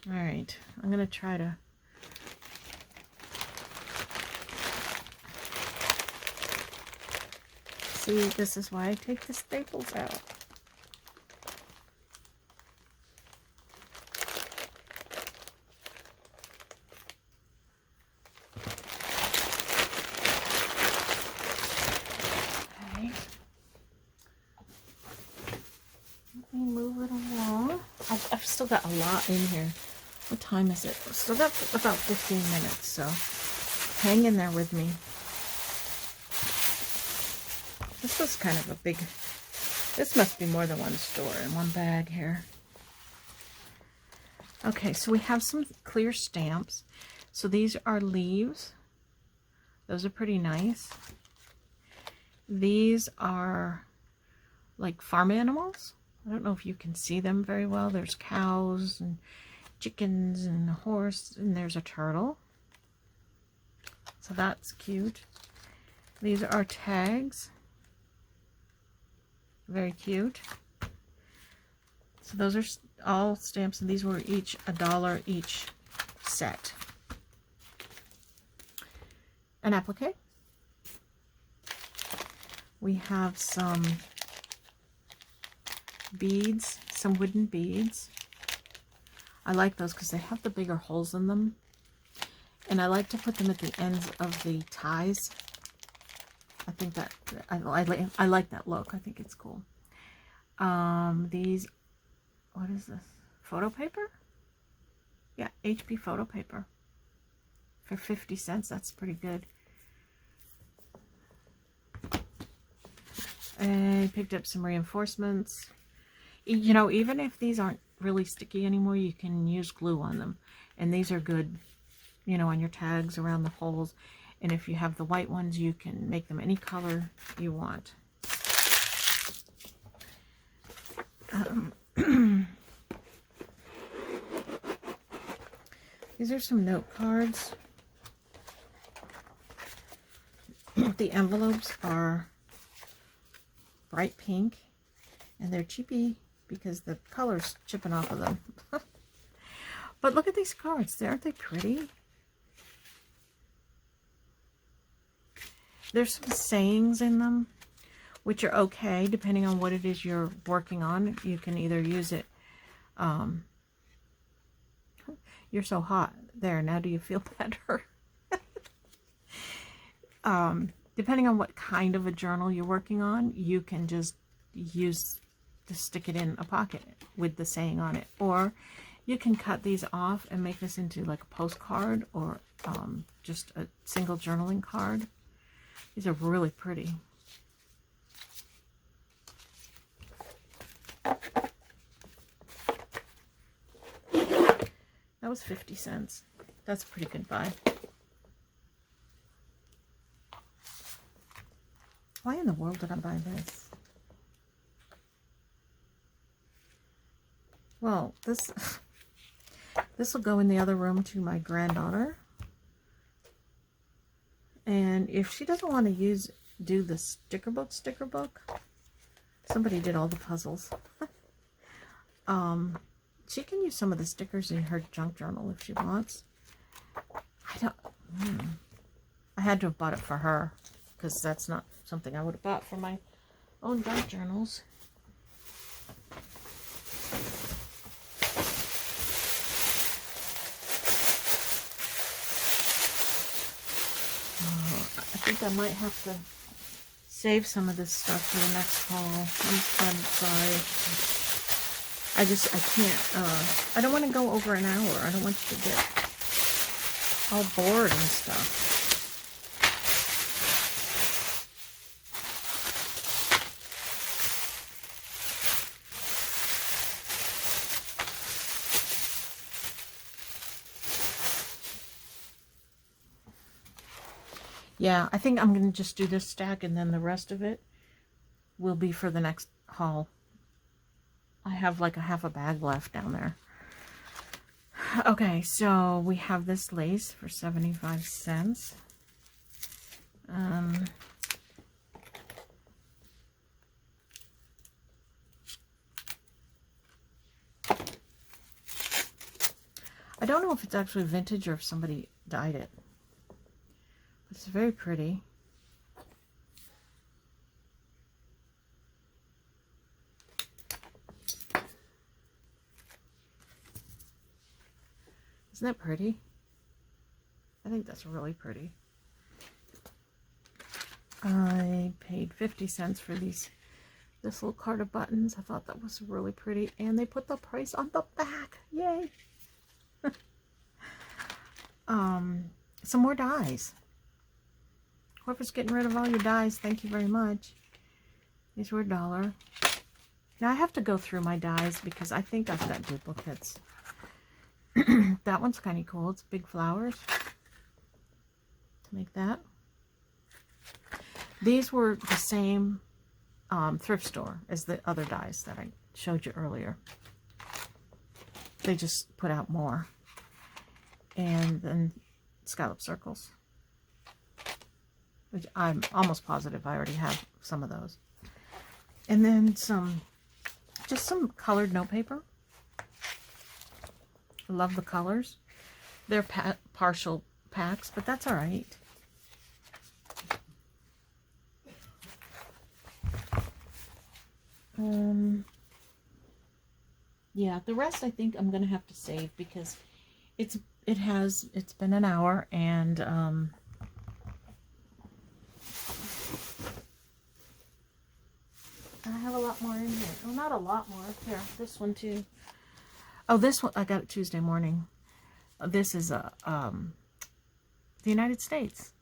right, I'm gonna try to see. This is why I take the staples out. I've still got a lot in here. What time is it? Still got about 15 minutes, so hang in there with me. This was kind of a big, this must be more than one store in one bag here. Okay, so we have some clear stamps. So these are leaves. Those are pretty nice. These are like farm animals. I don't know if you can see them very well. There's cows and chickens and a horse, and there's a turtle. So that's cute. These are tags. Very cute. So those are all stamps, and these were each $1 each set. An applique. We have some beads, some wooden beads. I like those because they have the bigger holes in them, and I like to put them at the ends of the ties. I think that I like that look. I think it's cool. These, what is this? Photo paper? Yeah, HP photo paper for 50 cents. That's pretty good. And I picked up some reinforcements. You know, even if these aren't really sticky anymore, you can use glue on them. And these are good, you know, on your tags around the holes. And if you have the white ones, you can make them any color you want. These are some note cards. The envelopes are bright pink, and they're cheapy because the color's chipping off of them. But look at these cards. Aren't they pretty? There's some sayings in them, which are okay depending on what it is you're working on. You can either use it, you're so hot. There, now do you feel better? Depending on what kind of a journal you're working on, you can just stick it in a pocket with the saying on it. Or you can cut these off and make this into like a postcard or just a single journaling card. These are really pretty. That was 50 cents. That's a pretty good buy. Why in the world did I buy this? Well, this will go in the other room to my granddaughter. And if she doesn't want to do the sticker book, somebody did all the puzzles. She can use some of the stickers in her junk journal if she wants. I had to have bought it for her because that's not something I would have bought for my own junk journals. I think I might have to save some of this stuff for the next haul. I'm sorry. I can't, I don't want to go over an hour. I don't want you to get all bored and stuff. Yeah, I think I'm going to just do this stack, and then the rest of it will be for the next haul. I have like a half a bag left down there. Okay, so we have this lace for 75 cents. I don't know if it's actually vintage or if somebody dyed it. It's very pretty. Isn't that pretty? I think that's really pretty. I paid 50 cents for this little card of buttons. I thought that was really pretty. And they put the price on the back. Yay! Some more dies. Whoever's getting rid of all your dies, thank you very much. These were $1. Now I have to go through my dies because I think I've got duplicates. That one's kind of cool. It's big flowers to make that. These were the same thrift store as the other dies that I showed you earlier. They just put out more. And then scallop circles, which I'm almost positive I already have some of those. And then just some colored note paper. I love the colors. They're partial packs, but that's all right. Yeah, the rest I think I'm gonna have to save because it's been an hour, and I have a lot more in here. Well, not a lot more. Here, this one too. Oh, this one I got it Tuesday morning. This is the United States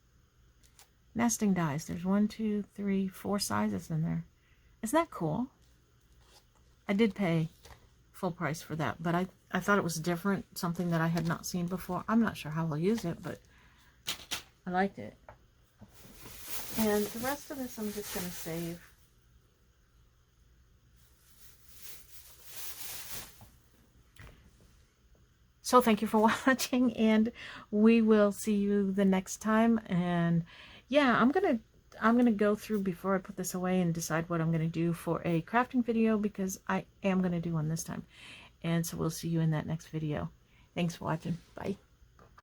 nesting dies. There's 1, 2, 3, 4 sizes in there. Isn't that cool? I did pay full price for that, but I thought it was different, something that I had not seen before. I'm not sure how I'll use it, but I liked it. And the rest of this I'm just going to save. So thank you for watching, and we will see you the next time. And yeah, I'm gonna go through before I put this away and decide what I'm gonna do for a crafting video, because I am gonna do one this time. And so we'll see you in that next video. Thanks for watching. Bye.